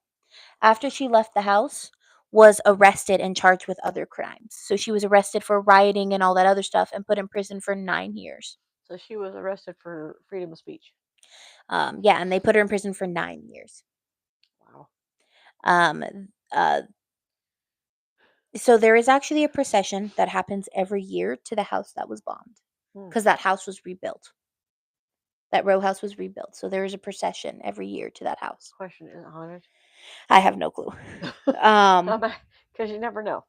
after she left the house, was arrested and charged with other crimes. So she was arrested for rioting and all that other stuff and put in prison for 9 years. So she was arrested for freedom of speech. Yeah, and they put her in prison for 9 years. Wow. Um, uh, so there is actually a procession that happens every year to the house that was bombed because that house was rebuilt. That row house was rebuilt. So there is a procession every year to that house. Question, is it haunted? I have no clue. Because you never know.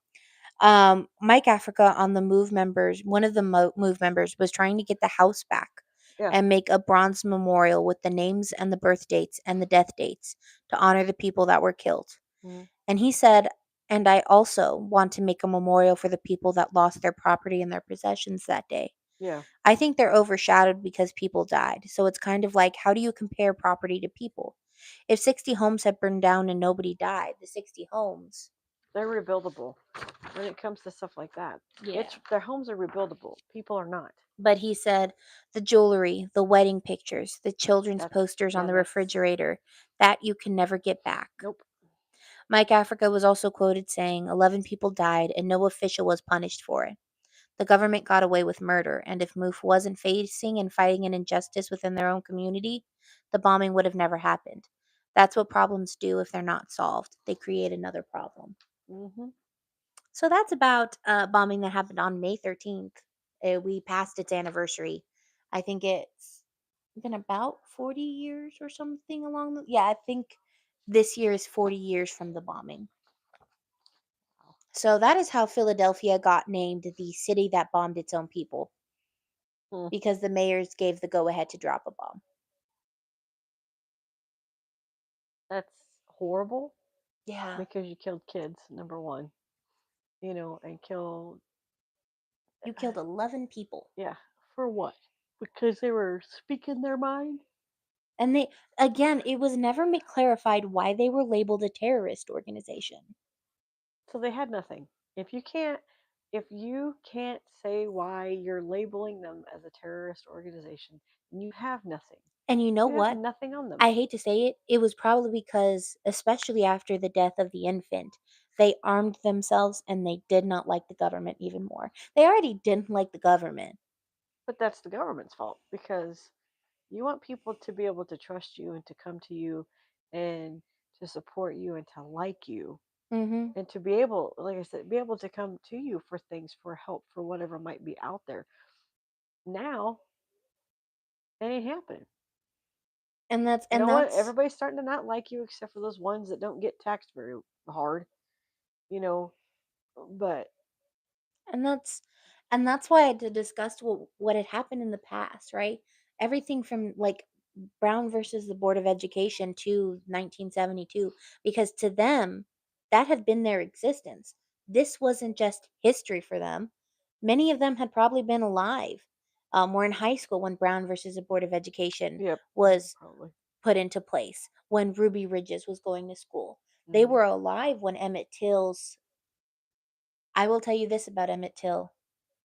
Mike Africa on the Move members, one of the Move members was trying to get the house back Yeah. and make a bronze memorial with the names and the birth dates and the death dates to honor the people that were killed. Mhm. And he said, and I also want to make a memorial for the people that lost their property and their possessions that day. Yeah. I think they're overshadowed because people died. So it's kind of like, how do you compare property to people? If 60 homes had burned down and nobody died, the 60 homes. They're rebuildable when it comes to stuff like that. Yeah. Their homes are rebuildable. People are not. But he said the jewelry, the wedding pictures, the children's posters on the refrigerator, that you can never get back. Nope. Mike Africa was also quoted saying 11 people died and no official was punished for it. The government got away with murder, and if MOOF wasn't facing and fighting an injustice within their own community, the bombing would have never happened. That's what problems do if they're not solved. They create another problem. Mm-hmm. So that's about bombing that happened on May 13th. We passed its anniversary. I think it's been about 40 years or something along the... Yeah, I think this year is 40 years from the bombing. So that is how Philadelphia got named the city that bombed its own people. Because the mayors gave the go-ahead to drop a bomb. That's horrible. Yeah. Because you killed kids, number one. And killed... You killed 11 people. Yeah. For what? Because they were speaking their mind? And they, again, it was never clarified why they were labeled a terrorist organization. So they had nothing. If you can't say why you're labeling them as a terrorist organization, you have nothing. And you know You what? have nothing on them. I hate to say it, it was probably because, especially after the death of the infant, they armed themselves and they did not like the government even more. They already didn't like the government. But that's the government's fault because you want people to be able to trust you and to come to you and to support you and to like you. Mm-hmm. And to be able, like I said, be able to come to you for things, for help, for whatever might be out there. Now, it ain't happening. And that's You know what? Everybody's starting to not like you except for those ones that don't get taxed very hard. But and that's why I discussed what had happened in the past, right? Everything from like Brown versus the Board of Education to 1972, because to them that had been their existence. This wasn't just history for them. Many of them had probably been alive. Were in high school when Brown versus the Board of Education was probably put into place. When Ruby Ridges was going to school, they were alive when Emmett Till's. I will tell you this about Emmett Till.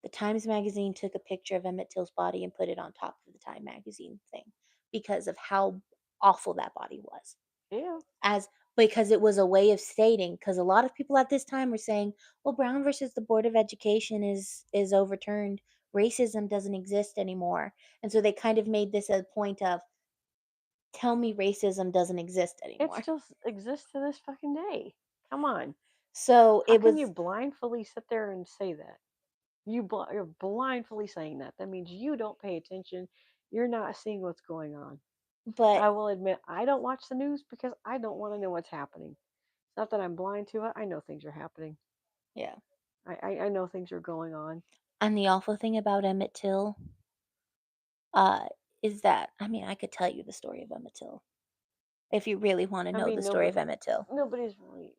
The Times Magazine took a picture of Emmett Till's body and put it on top of the Time Magazine thing because of how awful that body was. Yeah. Because it was a way of stating, because a lot of people at this time were saying, well, Brown versus the Board of Education is overturned. Racism doesn't exist anymore. And so they kind of made this a point of, tell me racism doesn't exist anymore. It still exists to this fucking day. Come on. So how can you blindly sit there and say that? You're blindly saying that. That means you don't pay attention. You're not seeing what's going on. But I will admit, I don't watch the news because I don't want to know what's happening. It's not that I'm blind to it. I know things are happening. Yeah. I know things are going on. And the awful thing about Emmett Till is that, I mean, I could tell you the story of Emmett Till if you really want to I know mean, the story of Emmett Till. nobody's really,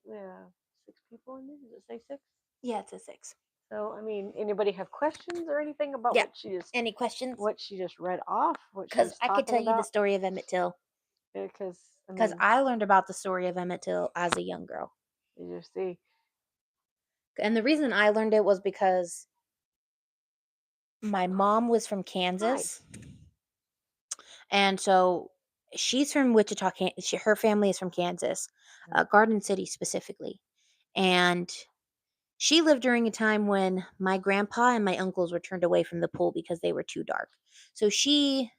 6 people in there. Does it say 6? Yeah, it's a 6. So, I mean, anybody have questions or anything about Yeah. Any questions? what she just read off? What she Because was I could tell talking you the about? story of Emmett Till. Because I Because mean, I learned about the story of Emmett Till as a young girl. you just see. And the reason I learned it was because my mom was from Hi. Kansas. And so she's from Wichita. Her family is from Kansas, Garden City specifically. And she lived during a time when my grandpa and my uncles were turned away from the pool because they were too dark. So she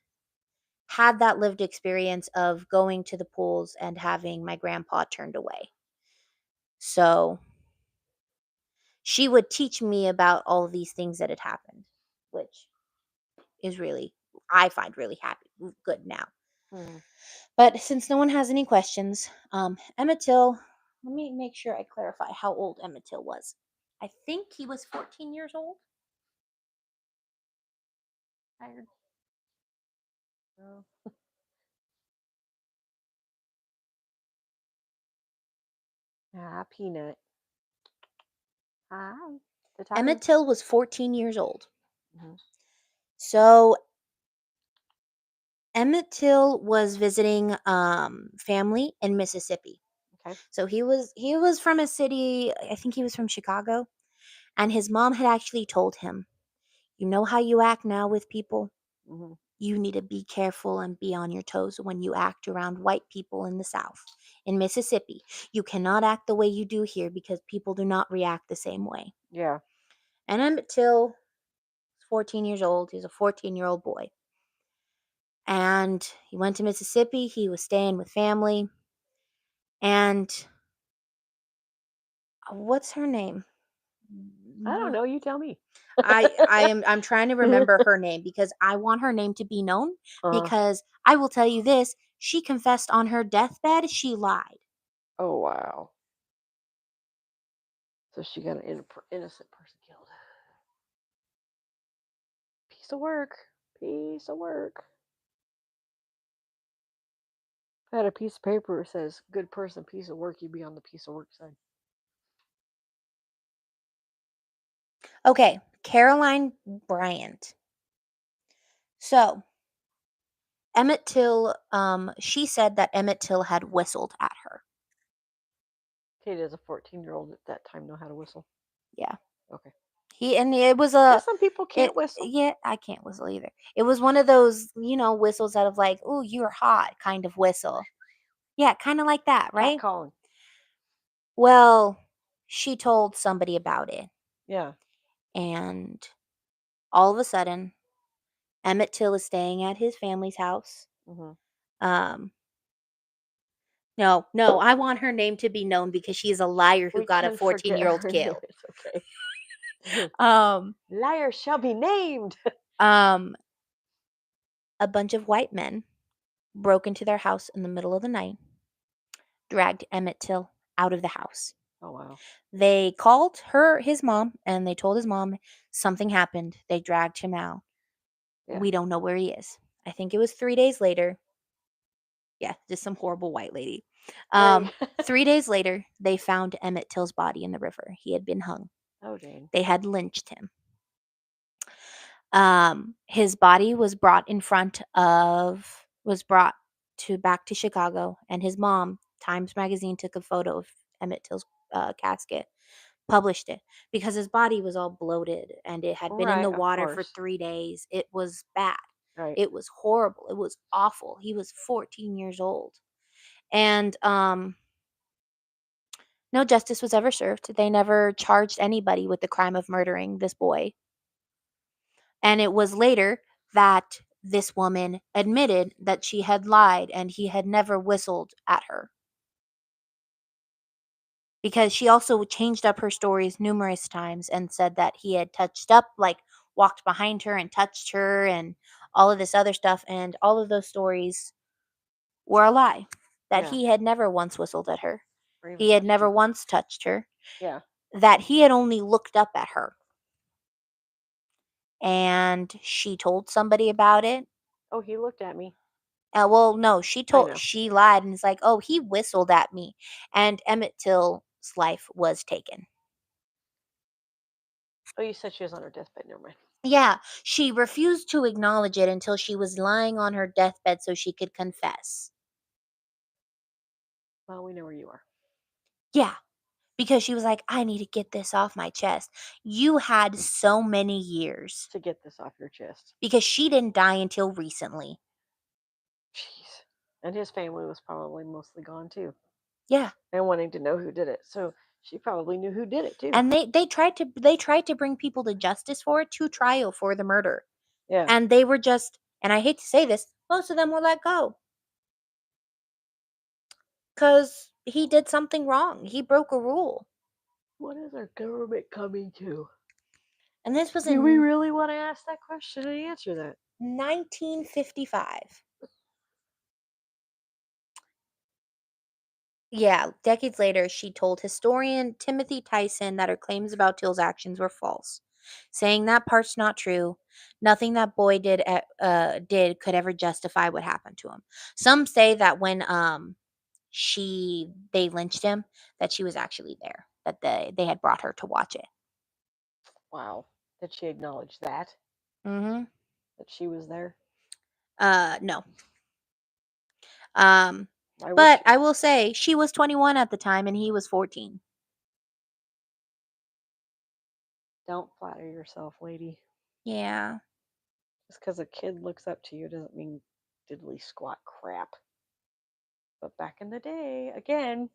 had that lived experience of going to the pools and having my grandpa turned away. So she would teach me about all of these things that had happened, which is really, I find really good now. Mhm. But since no one has any questions, Emmett Till, let me make sure I clarify how old Emmett Till was. I think he was 14 years old. Tired. Oh. Peanut. Hi. The time. Emmett Till was 14 years old. Mhm. So Emmett Till was visiting family in Mississippi. Okay. So he was from a city, I think he was from Chicago, and his mom had actually told him, "You know how you act now with people? Hmm. You need to be careful and be on your toes when you act around white people in the South. In Mississippi, you cannot act the way you do here because people do not react the same way." Yeah. And Emmett Till was 14 years old. He's a 14-year-old boy. And he went to Mississippi. He was staying with family. And what's her name? I don't know. You tell me. I'm trying to remember her name because I want her name to be known, because I will tell you this, she confessed on her deathbed she lied. Oh wow. So she got an innocent person killed. Piece of work. Piece of work. If I had a piece of paper that says "good person, piece of work," you'd be on the piece of work side. Okay, Caroline Bryant. So, Emmett Till, she said that Emmett Till had whistled at her. Okay, does a 14-year-old at that time know how to whistle? Yeah. Okay. It was Some people can't whistle. Yeah, I can't whistle either. It was one of those, whistles out of like, "Ooh, you're hot" kind of whistle. Yeah, kind of like that, right? Cat calling. Well, she told somebody about it, Yeah. and all of a sudden, Emmett Till is staying at his family's house. Hmm. Um, no, I want her name to be known because she's a liar who We got a can forget 14-year-old her name. killed. It's okay. Liar shall be named. Um, a bunch of white men broke into their house in the middle of the night, dragged Emmett Till out of the house. Oh wow. They called his mom, and they told his mom something happened. They dragged him out. Yeah. We don't know where he is. I think it was 3 days later. Yeah, just some horrible white lady. Right. 3 days later, they found Emmett Till's body in the river. He had been hung. Oh dang. They had lynched him. His body was brought back to Chicago, and his mom, Times Magazine, took a photo of Emmett Till's casket, published it, because his body was all bloated and it had been in Right. the Of water for course. 3 days. It was bad. Right. It was horrible. It was awful. He was 14 years old. And no justice was ever served. They never charged anybody with the crime of murdering this boy. And it was later that this woman admitted that she had lied and he had never whistled at her. Because she also changed up her stories numerous times and said that he had walked behind her and touched her and all of this other stuff. And all of those stories were a lie. That Yeah. he had never once whistled at her. Or even He had touched never her. once touched her. Yeah. That he had only looked up at her. and she told somebody about it. Oh, he looked at me. Well, no, know. she lied and is like, oh, he whistled at me, and Emmett Till's life was taken. Oh, you said she was on her deathbed. Never mind. Yeah, she refused to acknowledge it until she was lying on her deathbed so she could confess. Well, we know where you are. Yeah, because she was like, I need to get this off my chest. You had so many years. To get this off your chest. Because she didn't die until recently. Jeez. And his family was probably mostly gone too. Yeah. And wanting to know who did it. So she probably knew who did it too. And they tried to bring people to justice for it, to trial for the murder. Yeah. And they were just, and I hate to say this, most of them were let go. Because he did something wrong. He broke a rule. What is our government coming to? And this was Do we really want to ask that question and answer that? 1955. Yeah, decades later, she told historian Timothy Tyson that her claims about Till's actions were false, saying that part's not true. Nothing that boy did could ever justify what happened to him. Some say that when they lynched him, that she was actually there, that they had brought her to watch it. Wow. Did she acknowledge that? Mm-hmm. That she was there? No. But I will say she was 21 at the time and he was 14. Don't flatter yourself, lady. Yeah. Just because a kid looks up to you doesn't mean diddly squat crap. But back in the day, again.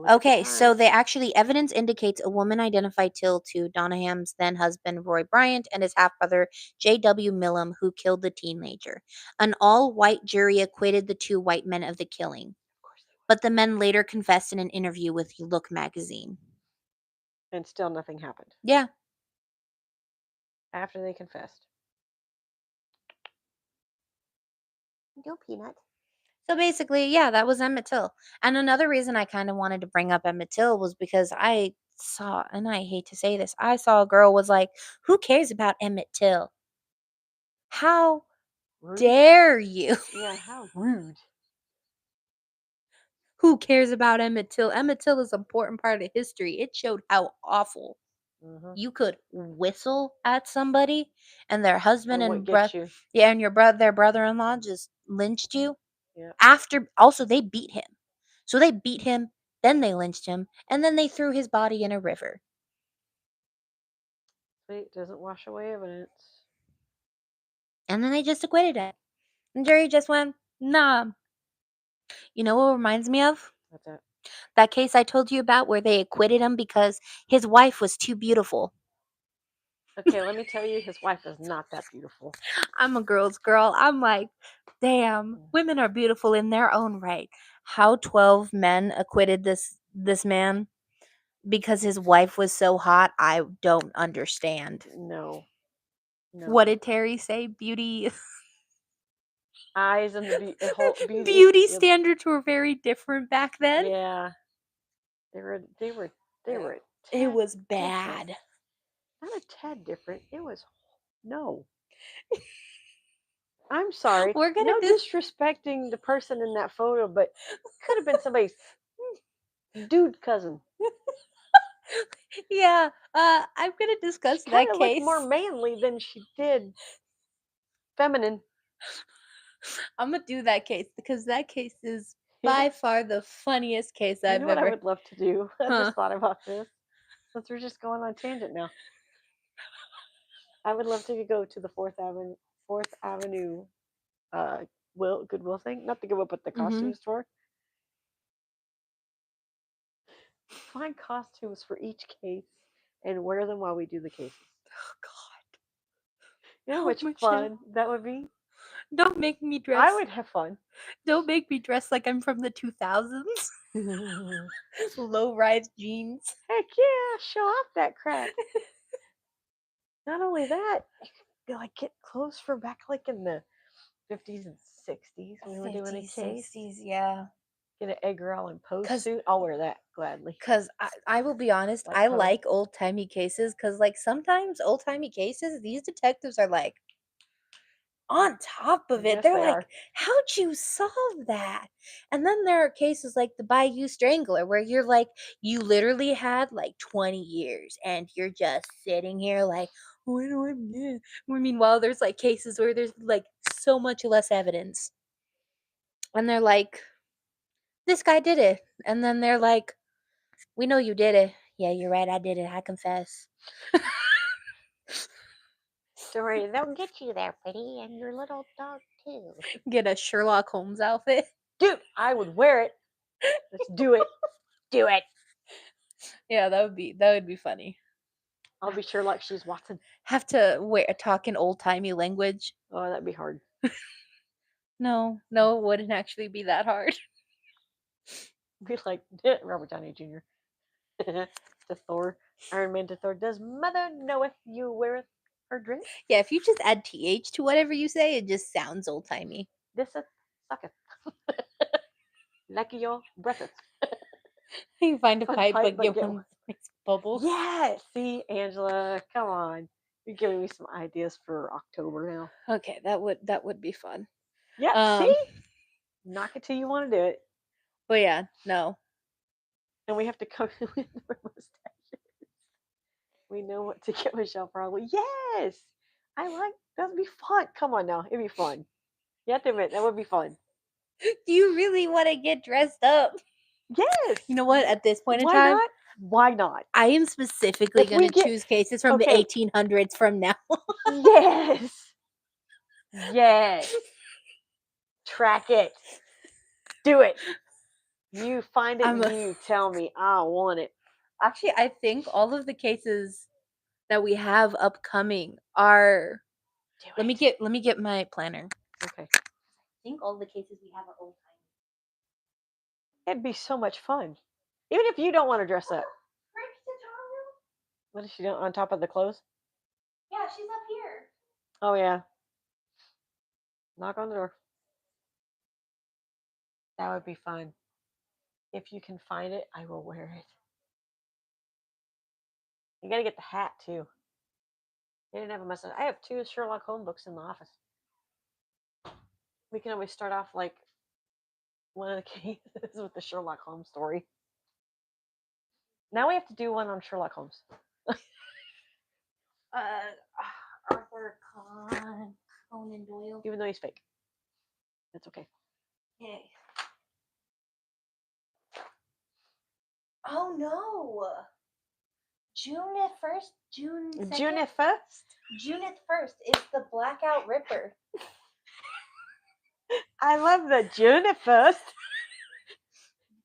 Okay, so evidence indicates a woman identified Till to Donaham's then husband Roy Bryant and his half brother J.W. Millam, who killed the teenager. An all-white jury acquitted the two white men of the killing, but the men later confessed in an interview with Look magazine. And still nothing happened. Yeah. After they confessed. Go, Peanut. So basically, yeah, that was Emmett Till. And another reason I kind of wanted to bring up Emmett Till was because I saw, and I hate to say this, I saw a girl was like, who cares about Emmett Till? How rude. Dare you? Yeah, how rude. Who cares about Emmett Till? Emmett Till is an important part of history. It showed how awful you could whistle at somebody and their husband and brother, yeah, and their brother-in-law just lynched you. Yeah. After, also they beat him. So they beat him, then they lynched him, and then they threw his body in a river. It doesn't wash away evidence. And then they just acquitted him. And jury just went, nah. You know what reminds me of? What's that? That case I told you about where they acquitted him because his wife was too beautiful. Okay, let me tell you, his wife is not that beautiful. I'm a girl's girl. I'm like, damn, women are beautiful in their own right. How 12 men acquitted this man because his wife was so hot, I don't understand. No. What did Terry say? Beauty eyes and the whole beauty standards were very different back then. Yeah. They were it was bad. Different. Not a tad different. It was no. I'm sorry. We're gonna disrespecting the person in that photo, but could have been somebody's dude cousin. Yeah, I'm gonna discuss she that case. Looked more manly than she did feminine. I'm gonna do that case because that case is by far the funniest case I've ever. What I would love to do? I just thought about this. Since we're just going on tangent now. I would love to go to the Fourth Avenue Goodwill thing. Not the Goodwill, but the costume store. Find costumes for each case and wear them while we do the cases. Oh God! You know how much fun that would be? Don't make me dress. I would have fun. Don't make me dress like I'm from the 2000s. Low-rise jeans. Heck yeah! Show off that crap. Not only that, you could like get clothes for back like in the 50s and 60s when we were doing a case. 60s, yeah. Get an Edgar Allan Poe suit. I'll wear that. Gladly. Because I will be honest, Like I cuddle. like old-timey cases because, like, sometimes old-timey cases, these detectives are, like, on top of it. Yes, They're they like, are. "How'd you solve that?" And then there are cases like the Bayou Strangler where you're like, you literally had, like, 20 years, and you're just sitting here like, "What do I do?" Meanwhile, there's, like, cases where there's, like, so much less evidence. And they're like, "This guy did it." And then they're like, "We know you did it." "Yeah, you're right, I did it, I confess." Don't worry, they'll get you there, pretty, and your little dog too. Get a Sherlock Holmes outfit. Dude, I would wear it. Let's do it. Do it. Yeah, that would be funny. I'll be Sherlock. She's Watson. Have to talk in old-timey language. Oh, that'd be hard. No, it wouldn't actually be that hard. Be like Robert Downey Jr. to Thor. Iron Man to Thor. Does mother knoweth you weareth her dress? Yeah, if you just add th to whatever you say, it just sounds old-timey. Thiseth sucketh. Lucky your breatheth. You find a Find pipe, pipe, but but get get one that makes bubbles. Yeah, see, Angela, come on. You're giving me some ideas for October now. Okay, that would be fun. Yeah, see? Knock it till you want to do it. But yeah, no. And we have to come in with our mustaches. We know what to get Michelle probably. Yes! I like that would be fun. Come on now. It'd be fun. You have to admit, that would be fun. Do you really want to get dressed up? Yes. You know what? At this point in Why time, not? Why not? I am specifically If we going to get- choose cases from the okay. 1800s from now. Yes. Yes. Track it. Do it. You find it and you tell me. I want it. Actually, I think all of the cases that we have upcoming are. Do Let me it. get my planner. Okay. I think all the cases we have are old time. It'd be so much fun. Even if you don't want to dress up. What is she doing on top of the clothes? Yeah, she's up here. Oh yeah. Knock on the door. That would be fun. If you can find it, I will wear it. You gotta get the hat too. They didn't have a message. I have 2 Sherlock Holmes books in the office. We can always start off like one of the cases with the Sherlock Holmes story. Now we have to do one on Sherlock Holmes. Arthur Conan Doyle. Even though he's fake. That's okay. Okay. Oh no! June 1st, June 2nd? June 1st? June 1st is the Blackout Ripper. I love the June 1st.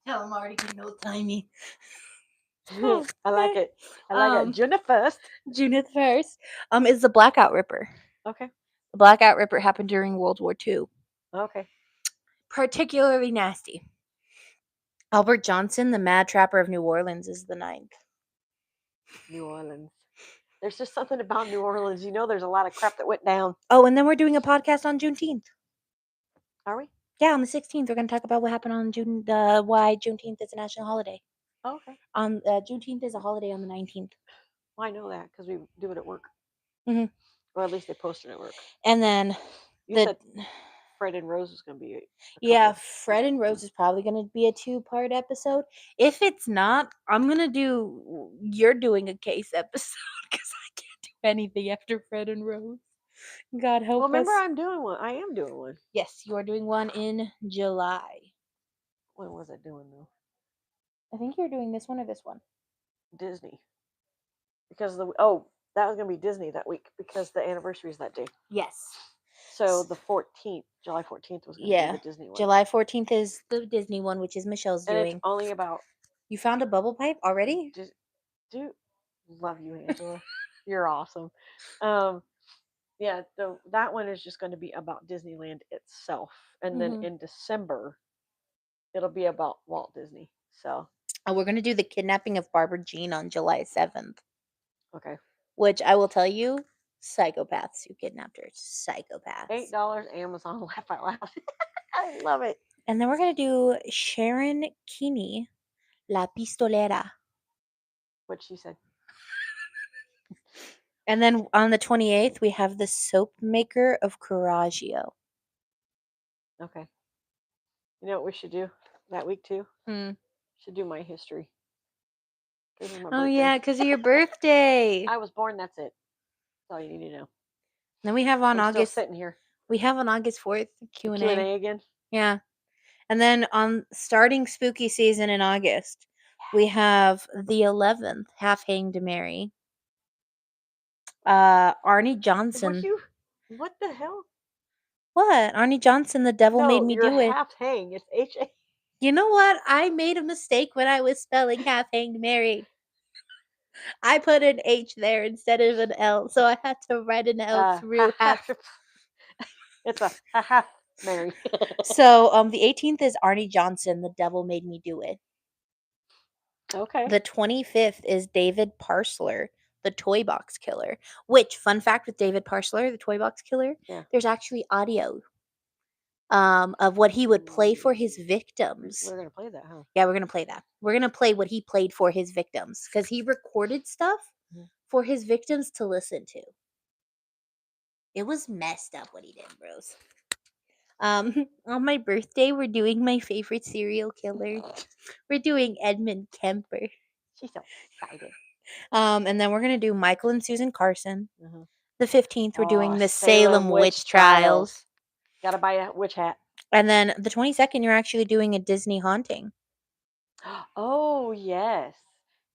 Tell him already getting old timey. I like it. I like it. June 1st. June 1st is the Blackout Ripper. Okay. The Blackout Ripper happened during World War II. Okay. Particularly nasty. Albert Johnson, the Mad Trapper of New Orleans, is the 9th. New Orleans. There's just something about New Orleans. You know, there's a lot of crap that went down. Oh, and then we're doing a podcast on Juneteenth. Are we? Yeah, on the 16th, we're going to talk about what happened on why Juneteenth is a national holiday. Oh, okay. Juneteenth is a holiday on the 19th. Well, I know that because we do it at work. Mm-hmm. Or at least they post it at work. And then you said Fred and Rose was going to be Fred and Rose is probably going to be a 2-part episode. If it's not, I'm going to do, you're doing a case episode because I can't do anything after Fred and Rose. God help us. Remember, I'm doing one. I am doing one. Yes, you are doing one in July. When was I doing though? I think you're doing this one or this one. Disney. Because that was going to be Disney that week because the anniversary is that day. Yes. So the 14th, July 14th was going to be the Disney one. July 14th is the Disney one, which is Michelle's and doing. It's only about. You found a bubble pipe already? Dude, love you, Angela. You're awesome. Yeah, that one is just going to be about Disneyland itself, and then in December, it'll be about Walt Disney. So. Oh, we're going to do the kidnapping of Barbara Jean on July 7th. Okay. Which I will tell you, psychopaths who kidnapped her. Psychopaths. $8 Amazon, laugh out loud. I love it. And then we're going to do Sharon Keeney, La Pistolera. What she said. And then on the 28th, we have the Soap Maker of Coraggio. Okay. You know what we should do that week too? Hmm. Should do my history. This is my Oh, birthday. yeah, because of your birthday. I was born. That's it. That's all you need to know. Then we have on I'm August. still sitting here. We have on August 4th Q&A. Q&A again. Yeah. And then on starting spooky season in August, we have the 11th, Half Hanged Mary. Arnie Johnson. What the hell? What? Arnie Johnson, The Devil Made Me you're Do It. half hang. It's H-A. You know what? I made a mistake when I was spelling Half Hanged Mary. I put an H there instead of an L, so I had to write an L through half. It's a half Mary. So the 18th is Arnie Johnson, The Devil Made Me Do It. Okay. The 25th is David Parsler, The Toy Box Killer. Which, fun fact with David Parsler, The Toy Box Killer, there's actually audio of what he would play for his victims. We're gonna play that, huh? Yeah, we're gonna play that. We're gonna play what he played for his victims because he recorded stuff for his victims to listen to. It was messed up what he did, bros. On my birthday, we're doing my favorite serial killer. We're doing Edmund Kemper. She's so excited. And then we're gonna do Michael and Susan Carson. The 15th, we're doing the Salem Salem Witch Trials. Gotta buy a witch hat. And then the 22nd, you're actually doing a Disney haunting. Oh yes,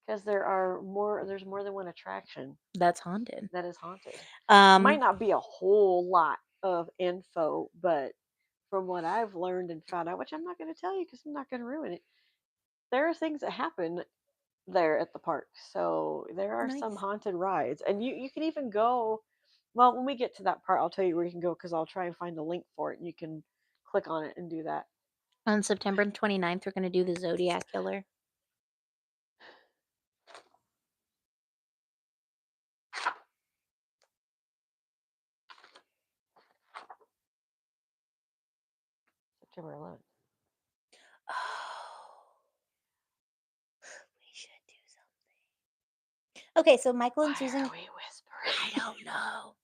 because there's more than one attraction That's haunted. that is haunted. Might not be a whole lot of info, but from what I've learned and found out, which I'm not going to tell you because I'm not going to ruin it, there are things that happen there at the park. So there are some haunted rides, and you can even go. Well, when we get to that part, I'll tell you where you can go because I'll try and find a link for it, and you can click on it and do that. On September 29th, we're going to do the Zodiac Killer. September 11th. Oh. We should do something. Okay, so Michael and Susan. Why are we whispering? I don't know.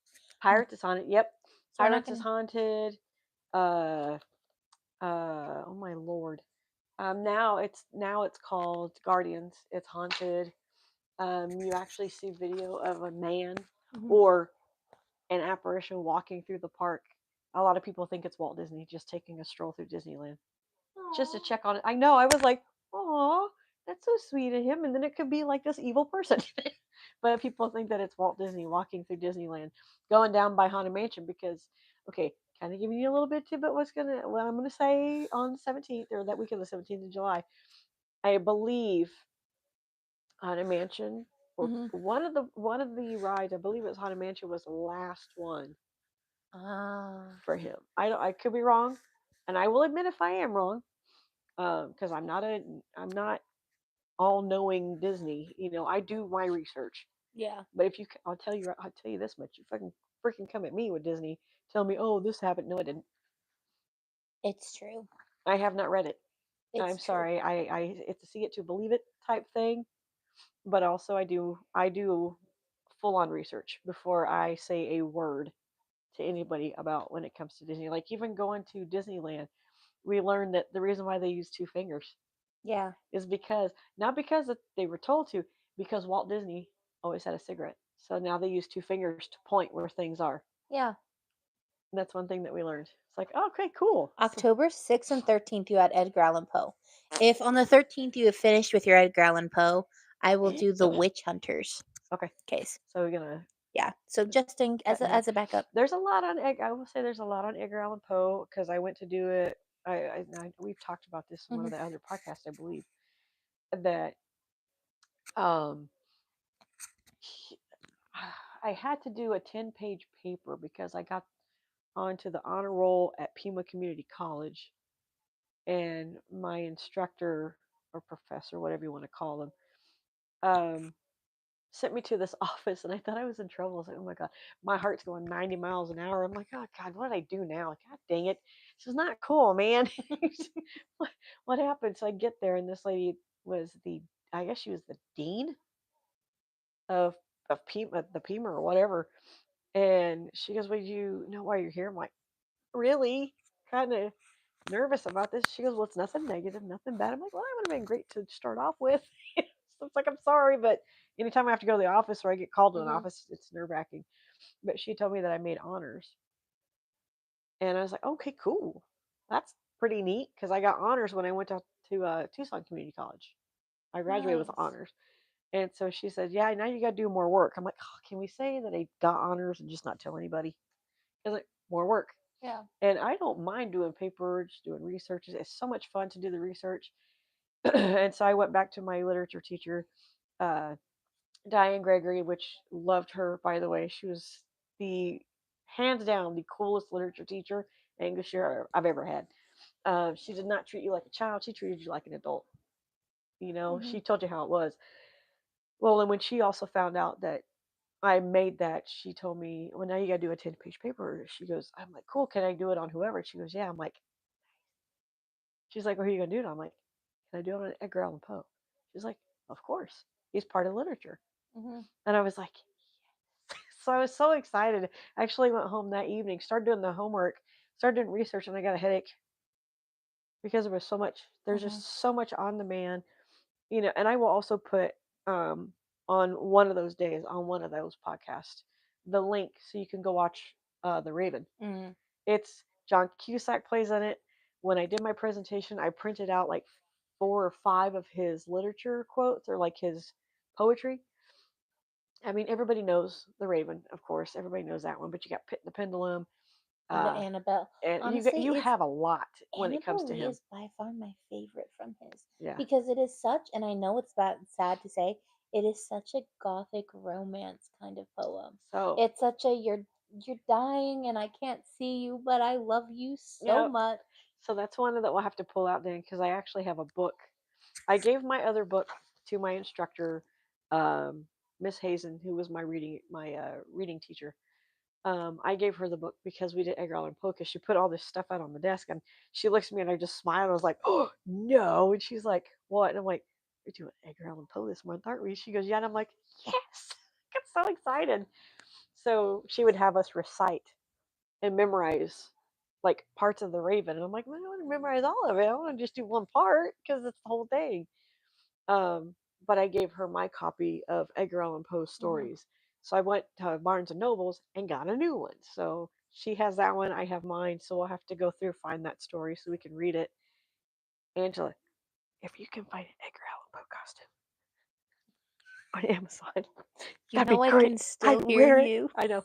Pirates is haunted. Yep. So Pirates is haunted. Oh my lord. Now it's called Guardians. It's haunted. You actually see video of a man or an apparition walking through the park. A lot of people think it's Walt Disney just taking a stroll through Disneyland. Aww. Just to check on it. I know. I was like, "Oh, that's so sweet of him." And then it could be like this evil person. But people think that it's Walt Disney walking through Disneyland, going down by Haunted Mansion because, okay, kind of giving you a little bit about what I'm gonna say on the 17th or that week of the 17th of July. I believe Haunted Mansion or one of the rides. I believe it was Haunted Mansion was the last one for him. I could be wrong, and I will admit if I am wrong, because I'm not all knowing Disney. You know, I do my research. Yeah. But I'll tell you this much. You fucking freaking come at me with Disney, tell me, oh, this happened. No, it didn't. It's true. I have not read it. I'm sorry. I it's a see it to believe it type thing, but also I do full on research before I say a word to anybody about when it comes to Disney. Like even going to Disneyland, we learned that the reason why they use two fingers, is because not because they were told to, because Walt Disney always had a cigarette. So now they use two fingers to point where things are. Yeah. And that's one thing that we learned. It's like, oh, okay, cool. October 6th and 13th, you had Edgar Allan Poe. If on the 13th you have finished with your Edgar Allan Poe, I will do the Witch Hunters. Okay. Case. So we're gonna. Yeah. So just as a backup. There's a lot on I will say there's a lot on Edgar Allan Poe because I went to do it. We've talked about this in one of the other podcasts, I believe. That I had to do a 10-page paper because I got onto the honor roll at Pima Community College, and my instructor or professor, whatever you want to call him, sent me to this office, and I thought I was in trouble. I was like, oh my god, my heart's going 90 miles an hour. I'm like, oh god, what did I do now? God dang it, this is not cool, man. what happened? So I get there, and this lady was I guess she was the dean of the Pima or whatever. And she goes, "Well, you know why you're here?" I'm like, "Really?" Kind of nervous about this. She goes, "Well, it's nothing negative, nothing bad." I'm like, "Well, that would have been great to start off with." So it's like, I'm sorry, but anytime I have to go to the office or I get called to an office, it's nerve wracking. But she told me that I made honors, and I was like, "Okay, cool. That's pretty neat." Because I got honors when I went to Tucson Community College. I graduated with Nice. honors. And so she said, "Yeah, now you got to do more work." I'm like, "Oh, can we say that I got honors and just not tell anybody?" I was like, "More work." Yeah. And I don't mind doing papers, doing research. It's so much fun to do the research. And so I went back to my literature teacher, uh, Diane Gregory, which loved her, by the way. She was the hands down the coolest literature teacher English year I've ever had. She did not treat you like a child. She treated you like an adult. She told you how it was. Well, and when she also found out that I made that, she told me, "Well, now you got to do a 10-page paper." She goes, I'm like, "Cool. Can I do it on whoever?" She goes, "Yeah." I'm like, she's like, "What are you going to do it on?" I'm like, "Can I do it on Edgar Allan Poe?" She's like, "Of course. He's part of literature." And I was like, so I was so excited. I actually went home that evening, started doing the homework, started doing research, and I got a headache because there was so much. There's just so much on the man, And I will also put um, on one of those days on one of those podcasts the link so you can go watch The Raven. It's John Cusack plays in it. When I did my presentation, I printed out like 4 or 5 of his literature quotes or like his poetry. I mean, everybody knows The Raven, of course. Everybody knows that one. But you got Pit and the Pendulum, And the Annabelle. and Honestly, you it's have a lot when it comes Annabelle to Lee him. is by far my favorite from his Yeah. because it is such, and I know it's sad to say, it is such a gothic romance kind of poem. So It's such a you're dying and I can't see you, but I love you so yeah. much. So that's one that we'll have to pull out then because I actually have a book. I gave my other book to my instructor, Miss Hazen, who was my reading teacher. I gave her the book because we did Edgar Allan Poe because she put all this stuff out on the desk and she looks at me and I just smiled. I was like, "Oh no!" And she's like, "What?" And I'm like, "We're doing Edgar Allan Poe this month, aren't we?" She goes, "Yeah." And I'm like, "Yes!" I got so excited. So she would have us recite and memorize like parts of the Raven, and I'm like, "Well, I don't want to memorize all of it. I want to just do one part because it's the whole thing." But I gave her my copy of Edgar Allan Poe's stories. So I went to Barnes and Nobles and got a new one. So she has that one. I have mine. So we'll have to go through find that story so we can read it. Angela, if you can find an Edgar Allan Poe costume on Amazon, that'd be I great. can still I'd hear wear it. you. I know.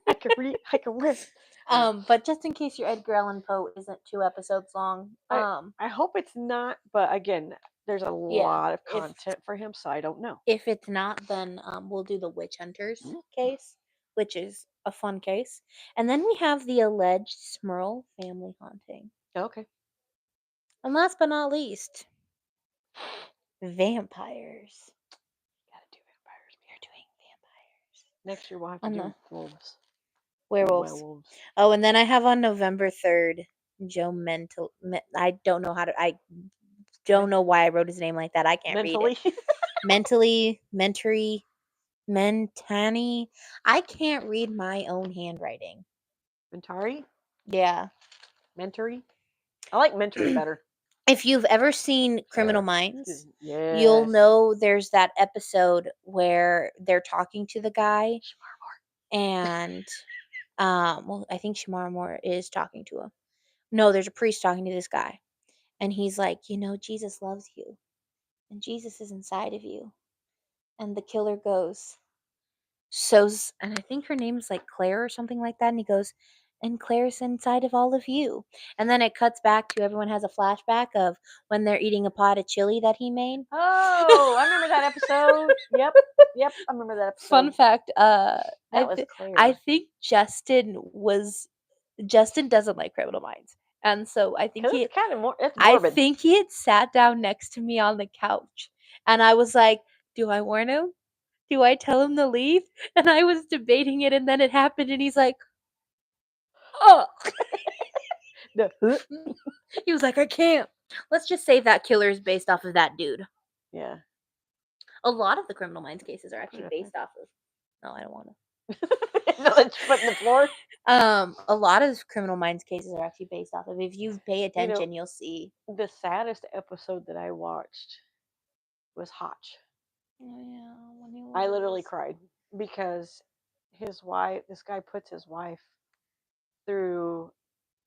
I can read. I can wear it. But just in case your Edgar Allan Poe isn't 2 episodes long, I hope it's not. But again, there's a lot of content for him, so I don't know. If it's not, then we'll do the witch hunters case, which is a fun case, and then we have the alleged Smurl family haunting. Okay. And last but not least, vampires. Gotta do vampires. We're doing vampires. Next year we'll have to do wolves. Werewolves. Oh, and then I have on November 3rd, Joe I don't know how to. I don't know why I wrote his name like that. I can't read it. Mentani. I can't read my own handwriting. Mentari? Yeah. Mentory? I like mentory better. If you've ever seen Criminal Minds, Yes. you'll know there's that episode where they're talking to the guy and well, I think Shamar Moore is talking to him. No, there's a priest talking to this guy. And he's like, Jesus loves you. And Jesus is inside of you. And the killer goes, and I think her name's like Claire or something like that. And he goes, and Claire's inside of all of you. And then it cuts back to everyone has a flashback of when they're eating a pot of chili that he made. Oh, I remember that episode. Yep, I remember that episode. Fun fact, that was Claire. I think Justin doesn't like Criminal Minds. And so I think it's kind of it's I morbid. think he had sat down next to me on the couch. And I was like, do I warn him? Do I tell him to leave? And I was debating it, and then it happened, and he's like, oh. He was like, I can't. Let's just say that killer is based off of that dude. Yeah. A lot of the Criminal Minds cases are actually it up based off of. No, I don't want to. No, it's foot in the floor. A lot of Criminal Minds cases are actually based off of. If you pay You know, attention, you'll see. the saddest episode that I watched was Hotch. Oh yeah, when he I literally was cried because his wife, this guy puts his wife through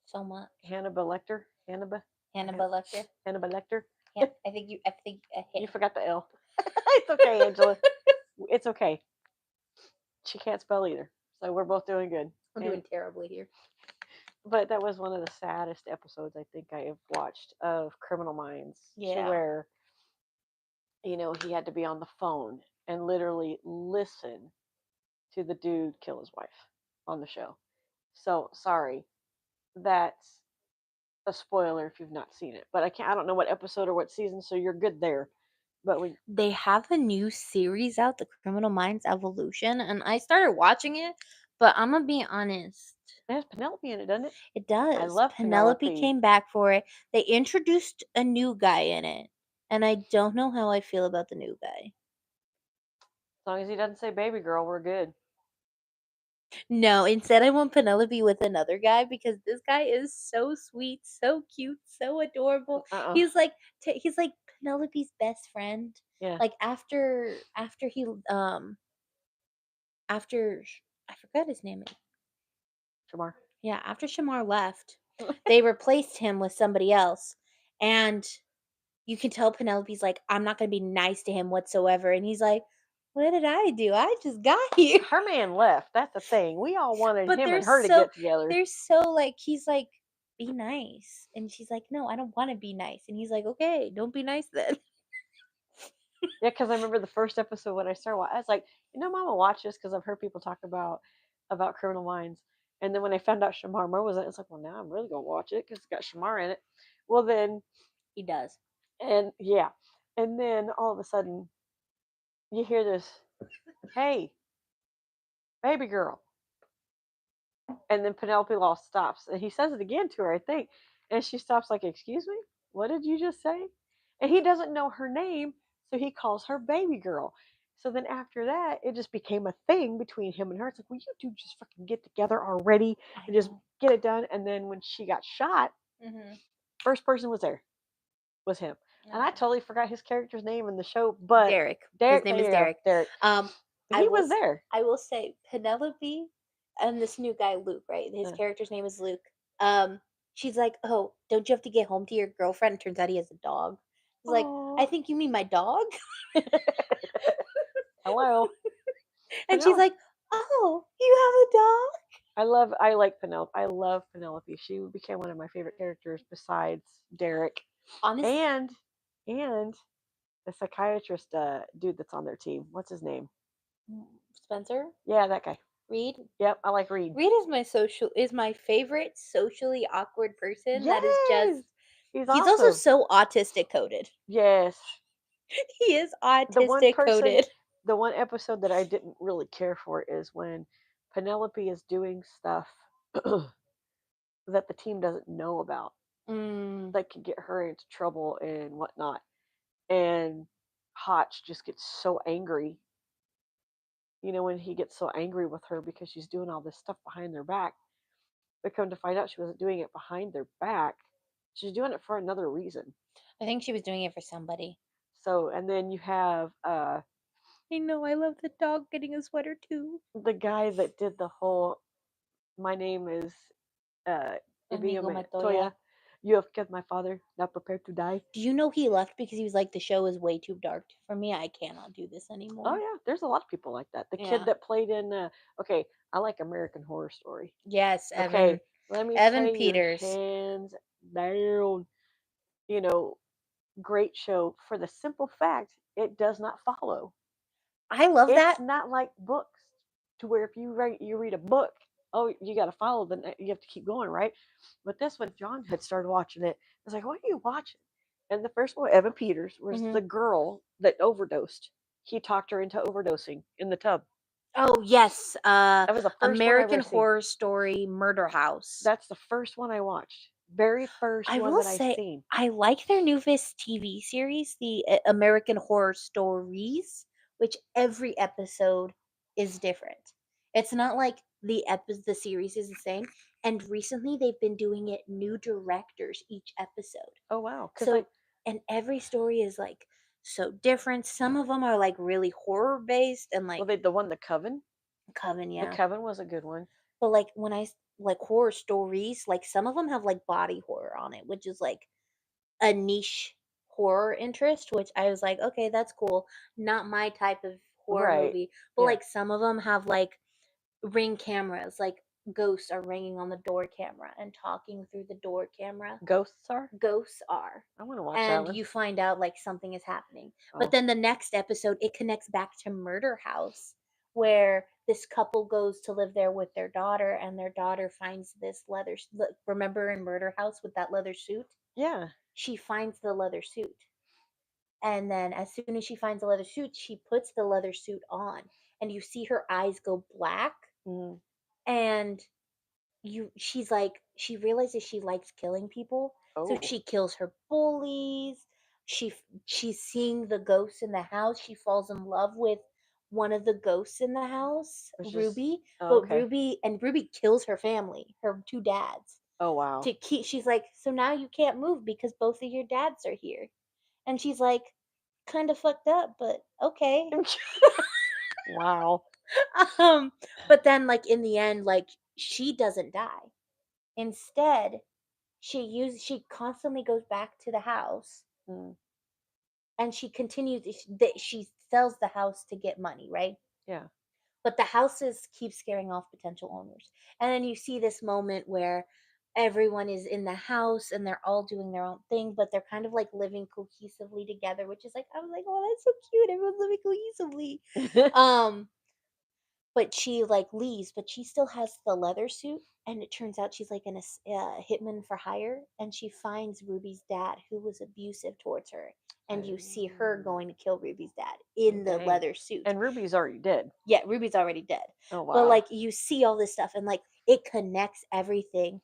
so much. Hannibal Lecter. Hannibal Lecter. Hannibal Lecter. I think I hit. You forgot the L. It's okay, Angela. It's okay. She can't spell either, so we're both doing good. I'm doing terribly here. But that was one of the saddest episodes I think I have watched of Criminal Minds. Yeah. To where, he had to be on the phone and literally listen to the dude kill his wife on the show. So sorry, that's a spoiler if you've not seen it. But I don't know what episode or what season, so you're good there. But they have a new series out, The Criminal Minds Evolution, and I started watching it, but I'm gonna be honest. It has Penelope in it, doesn't it? It does. I love Penelope Penelope. came back for it. They introduced a new guy in it, and I don't know how I feel about the new guy. As long as he doesn't say baby girl, we're good. No, instead I want Penelope with another guy because this guy is so sweet, so cute, so adorable. He's like Penelope's best friend. Yeah. Like after he after I forgot his name. Shamar. Yeah, after Shamar left, they replaced him with somebody else, and you can tell Penelope's like, I'm not gonna be nice to him whatsoever, and he's like, what did I do? I just got here. Her man left. That's the thing. We all wanted But him they're and her to so get together. they're so like he's like, be nice, and she's like, no, I don't want to be nice, and he's like, okay, don't be nice then. Yeah, because I remember the first episode when I started watching, I was like, Mama, watch this because I've heard people talk about Criminal Minds. And then when I found out Shamar Moore was in it, it's like, well, now I'm really gonna watch it because it's got Shamar in it. Well, then He does. and yeah, and then all of a sudden you hear this, hey, baby girl, and then Penelope Law stops and he says it again to her, I think, and she stops like, excuse me, what did you just say? And he doesn't know her name, so he calls her baby girl. So then after that, it just became a thing between him and her. It's like, will you two just fucking get together already and just get it done? And then when she got shot, first person was him. And I totally forgot his character's name in the show, but Derek. His name is Derek. Derek. He was there. I will say Penelope and this new guy Luke, right? His character's name is Luke. She's like, oh, don't you have to get home to your girlfriend? Turns out he has a dog. He's like, I think you mean my dog. Hello. And she's like, oh, you have a dog? I like Penelope. I love Penelope. She became one of my favorite characters besides Derek. Honestly, and the psychiatrist dude that's on their team. What's his name? Spencer? Yeah, that guy. Reed? Yep, I like Reed. Reed is my favorite socially awkward person. Yes! That is just he's awesome. also so autistic coded. Yes. He is autistic coded. The one episode that I didn't really care for is when Penelope is doing stuff that the team doesn't know about. That could get her into trouble and whatnot. And Hotch just gets so angry. When he gets so angry with her because she's doing all this stuff behind their back. But come to find out she wasn't doing it behind their back. She's doing it for another reason. I think she was doing it for somebody. So, and then you have I know, I love the dog getting a sweater too. The guy that did the whole my name is Amigo Toya. You have killed my father, not prepared to die. Do you know he left because he was like, the show is way too dark for me. I cannot do this anymore. Oh yeah, there's a lot of people like that. The kid that played in I like American Horror Story. Yes, Evan. Okay, let me Evan tell Peters. You, hands down. Great show for the simple fact it does not follow. I love that. It's not like books to where if you read a book, oh, you got to follow, then you have to keep going, right? But this one, John had started watching it. I was like, what are you watching? And the first one, Evan Peters, was the girl that overdosed. He talked her into overdosing in the tub. Oh, yes. That was the first American Horror Story Murder House. That's the first one I watched. Very first I one will that I say seen. I like their newest TV series, the American Horror Stories, which every episode is different. It's not like the series is the same. And recently they've been doing it new directors each episode. Oh wow, because So and every story is like so different. Some of them are like really horror based and like the one the Coven. Coven, The yeah. Coven was a good one. But like when like horror stories, like some of them have like body horror on it, which is like a niche horror interest, which I was like, okay, that's cool. Not my type of horror Right. movie. But Yeah. like some of them have like ring cameras, like ghosts are ringing on the door camera and talking through the door camera. Ghosts are. Ghosts are. I want to watch that And one. you find out like something is happening. Oh. But then the next episode, it connects back to Murder House, where this couple goes to live there with their daughter, and their daughter finds this leather. Remember in Murder House with that leather suit? Yeah. She finds the leather suit. And then as soon as she finds the leather suit, she puts the leather suit on, and you see her eyes go black. Mm. And she's like, she realizes she likes killing people, so Oh. she kills her bullies. She's seeing the ghosts in the house. She falls in love with one of the ghosts in the house, Which is- Ruby. Oh, But okay. Ruby kills her family, her two dads, Oh wow. to keep. She's like, so now you can't move because both of your dads are here. And she's like, kind of fucked up, but okay. Wow. But then like in the end, like she doesn't die. Instead, she constantly goes back to the house, Mm. and she continues. She sells the house to get money, right? Yeah. But the houses keep scaring off potential owners, and then you see this moment where everyone is in the house and they're all doing their own thing, but they're kind of like living cohesively together, which is like, I was like, oh, that's so cute, everyone's living cohesively. But she like leaves, but she still has the leather suit, and it turns out she's like an hitman for hire, and she finds Ruby's dad who was abusive towards her, and you see her going to kill Ruby's dad in the Dang. leather suit. And Ruby's already dead. Yeah, Ruby's already dead. Oh wow. But like you see all this stuff, and like it connects everything.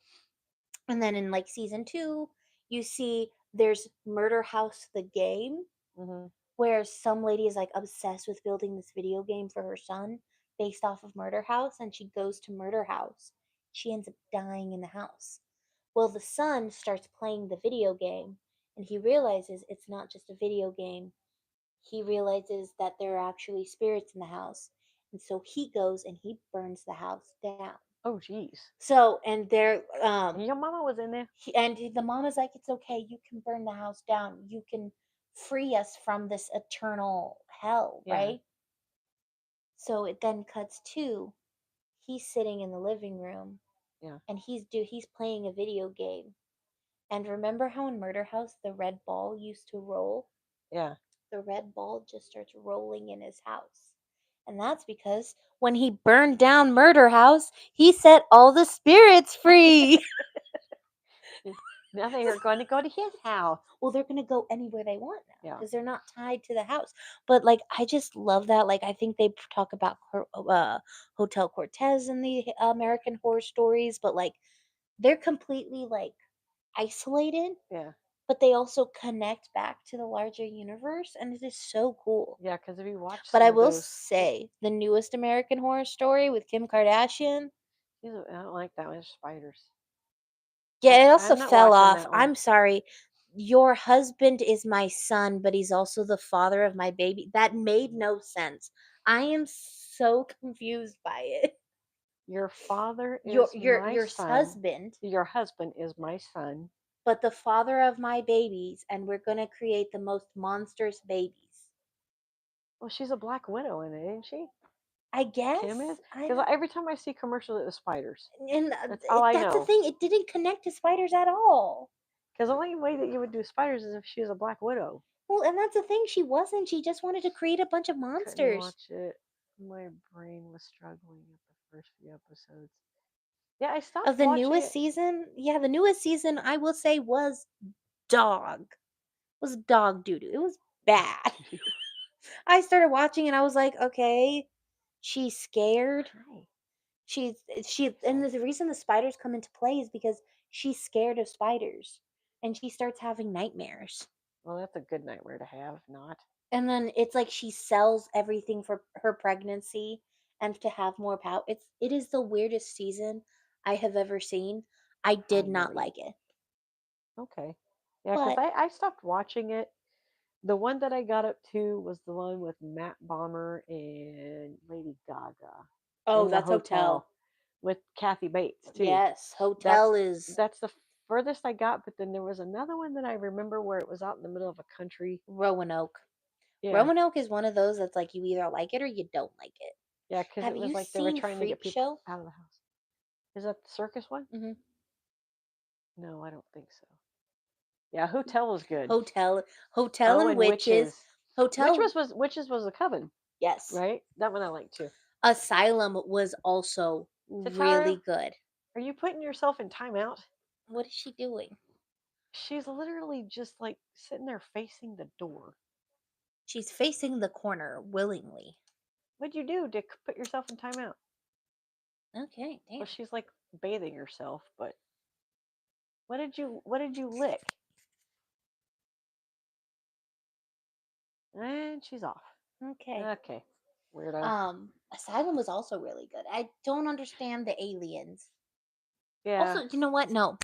And then in like season 2, you see there's Murder House the game, Mhm. where some lady is like obsessed with building this video game for her son based off of Murder House, and she goes to Murder House. She ends up dying in the house. Well, the son starts playing the video game, and he realizes it's not just a video game. He realizes that there are actually spirits in the house, and so he goes and he burns the house down. Oh jeez. So, and there, Your mama was in there. and the mom is like, it's okay, you can burn the house down, you can free us from this eternal hell, Yeah. right? So it then cuts to he's sitting in the living room, Yeah. and he's playing a video game. And remember how in Murder House the red ball used to roll? Yeah. The red ball just starts rolling in his house. And that's because when he burned down Murder House, he set all the spirits free. Now they are going to go to his house. Well, they're going to go anywhere they want now Yeah. because they're not tied to the house. But like, I just love that. Like, I think they talk about Hotel Cortez in the American Horror Stories, but like, they're completely like isolated, Yeah. but they also connect back to the larger universe, and it is so cool. Yeah, because if you watch, But I some of will those, say the newest American Horror Story with Kim Kardashian. I don't like that one. It's spiders. Yeah, it also I'm not fell watching off. that one. I'm sorry. Your husband is my son, but he's also the father of my baby. That made no sense. I am so confused by it. Your father is Your my your son. husband, Your husband is my son. but the father of my babies, and we're gonna create the most monstrous babies. Well, she's a black widow in it, ain't she? I guess. Kim is. I Because don't- every time I see commercials, it was spiders. and That's all I that's the know. thing. It didn't connect to spiders at all. Because the only way that you would do spiders is if she was a black widow. Well, and that's the thing. She wasn't. She just wanted to create a bunch of Couldn't monsters. watch it. My brain was struggling at the first few episodes. Yeah, I stopped Of the watching newest it. season, yeah, the newest season I will say was dog. Was dog doo doo. It was bad. I started watching and I was like, okay, she's scared. Hi. She and the reason the spiders come into play is because she's scared of spiders and she starts having nightmares. Well, that's a good nightmare to have, not. And then it's like she sells everything for her pregnancy and to have more power. It is the weirdest season I have ever seen. I did not really? like it. Okay. Yeah, because But I stopped watching it. The one that I got up to was the one with Matt Bomber and Lady Gaga oh, in the that's Hotel. hotel with Kathy Bates too. Yes, That's Hotel is that's the furthest I got. But then there was another one that I remember where it was out in the middle of a country. Roanoke. Yeah, Roanoke is one of those that's like you either like it or you don't like it. yeah, because Have it was you like they were seen trying to get Freak people Show? out of the house. Is that the circus one? Mm-hmm. No, I don't think so. Yeah, Hotel was good. Hotel Oh, and and Witches. Hotel. Witches was a coven, Yes. right? That one I like too. Asylum was also Tataru, really good. are you putting yourself in timeout? What is she doing? She's literally just like sitting there facing the door. She's facing the corner willingly. What'd you do to put yourself in timeout? Okay, damn. Well, she's like bathing herself, but what did you lick? And she's off. Okay. Okay. Weirdo. Asylum was also really good. I don't understand the aliens. Yeah. Also, you know what? No.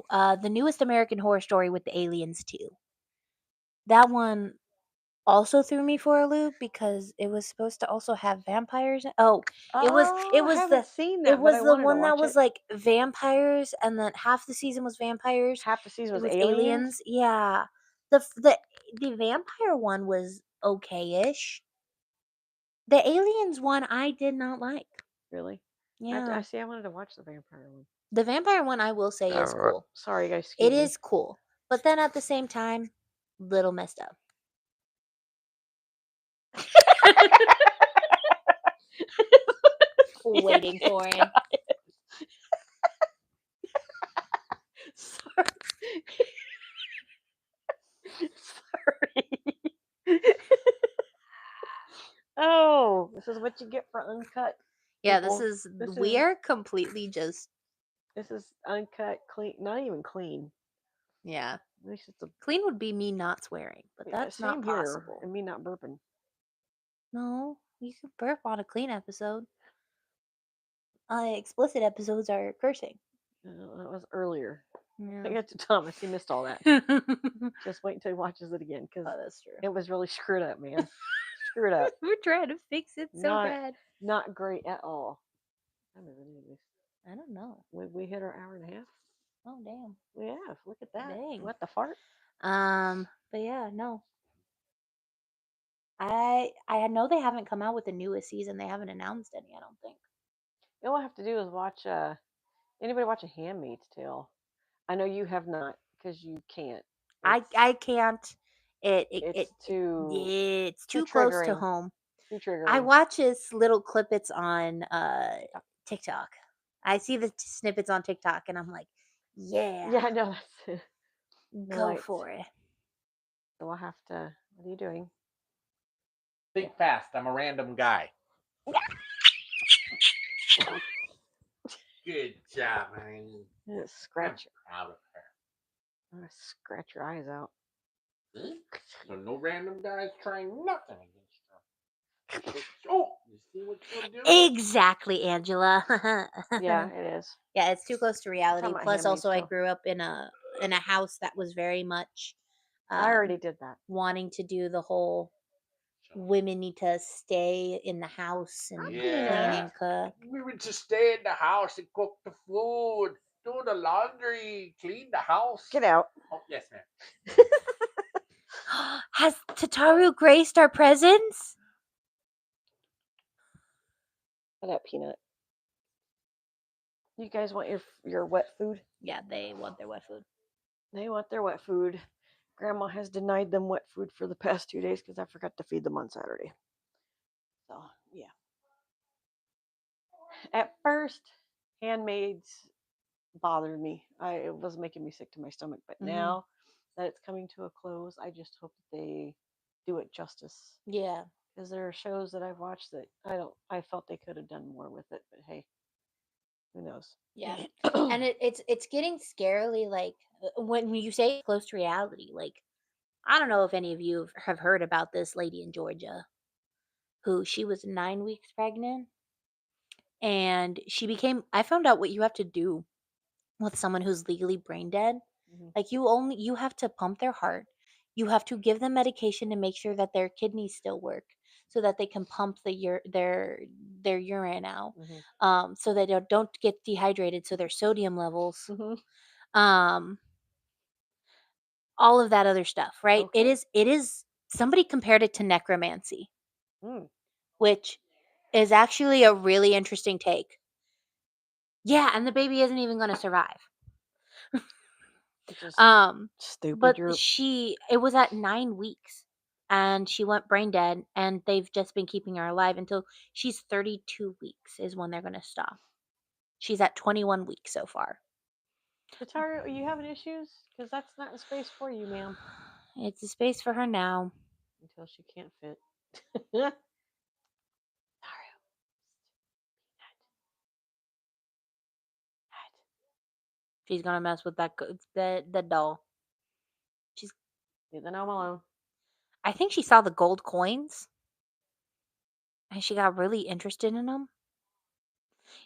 The newest American Horror Story with the aliens too. That one also threw me for a loop because it was supposed to also have vampires. Oh, it was I haven't seen that, it but was I the wanted to one that watch was it. like vampires, and then half the season was vampires. Half the season It was was aliens. Yeah, the vampire one was okay-ish. The aliens one I did not like. Really? Yeah, I see. I wanted to watch the vampire one. the vampire one I will say is cool. Sorry, guys. It is cool, but then at the same time, little messed up. Waiting for him. Sorry. Sorry. Oh, this is what you get for uncut. Yeah, people. we are completely just This is uncut, clean. Not even clean. yeah. At least it's a Clean would be me not swearing, but yeah, that's not same here, possible. and me not burping. No, you could burp on a clean episode. Explicit episodes are cursing. That was earlier. I Yeah. got to Thomas. He missed all that. Just wait until he watches it again because that's true. it was really screwed up, man. Screwed up. We're trying to fix it so bad. Not great at all. I don't know. We hit our hour and a half. Oh damn. We have. Look at that. Dang. What the fart? But yeah, no. I know they haven't come out with the newest season. They haven't announced any, I don't think. All I have to do is watch. Anybody watch A Handmaid's Tale? I know you have not because you can't. I can't. It's too close to triggering. home. Too triggering. I watch its little clippets on TikTok. I see the snippets on TikTok and I'm like, yeah. Yeah, I know that's Go for it. So I'll have to. What are you doing? Think fast. I'm a random guy. Good job, honey. Scratch. I'm proud of her. I'm gonna scratch your eyes out. See? So no random guys trying nothing against her. Oh, you see what you'll do? Exactly, Angela. Yeah, it is. Yeah, it's too close to reality. about Plus, Handmaid's also, I Tale. grew up in a house that was very much. I already did that. Wanting to do the whole women need to stay in the house and clean and cook. We would just stay in the house and cook the food, do the laundry, clean the house. Get out. Oh, yes, ma'am. Has Tataru graced our presence? Look at that peanut. You guys want your wet food? Yeah, they want their wet food. They want their wet food. Grandma has denied them wet food for the past 2 days because I forgot to feed them on Saturday. So, yeah. At first, handmaids bothered me. It was making me sick to my stomach. But now that it's coming to a close, I just hope that they do it justice. Yeah. Because there are shows that I've watched that I felt they could have done more with it. But hey, Who knows? Yeah. And it's getting scarily like when you say close to reality, like I don't know if any of you have heard about this lady in Georgia who she was 9 weeks pregnant and I found out what you have to do with someone who's legally brain dead. Mhm. Like you have to pump their heart. You have to give them medication to make sure that their kidneys still work so that they can pump their urine out. Mhm. So they don't get dehydrated so their sodium levels Mhm. um all of that other stuff, right? Okay. It is somebody compared it to necromancy, Mm. which is actually a really interesting take. Yeah, and the baby isn't even going to survive. Just Um, stupid. but You're it was at 9 weeks and she went brain dead and they've just been keeping her alive until she's 32 weeks is when they're going to stop. She's at 21 weeks so far. Tataru, are you having issues? Because that's not a space for you, ma'am. It's a space for her now. Until she can't fit. Tataru. She's going to mess with the doll. Leave the gnome alone. I think she saw the gold coins and she got really interested in them.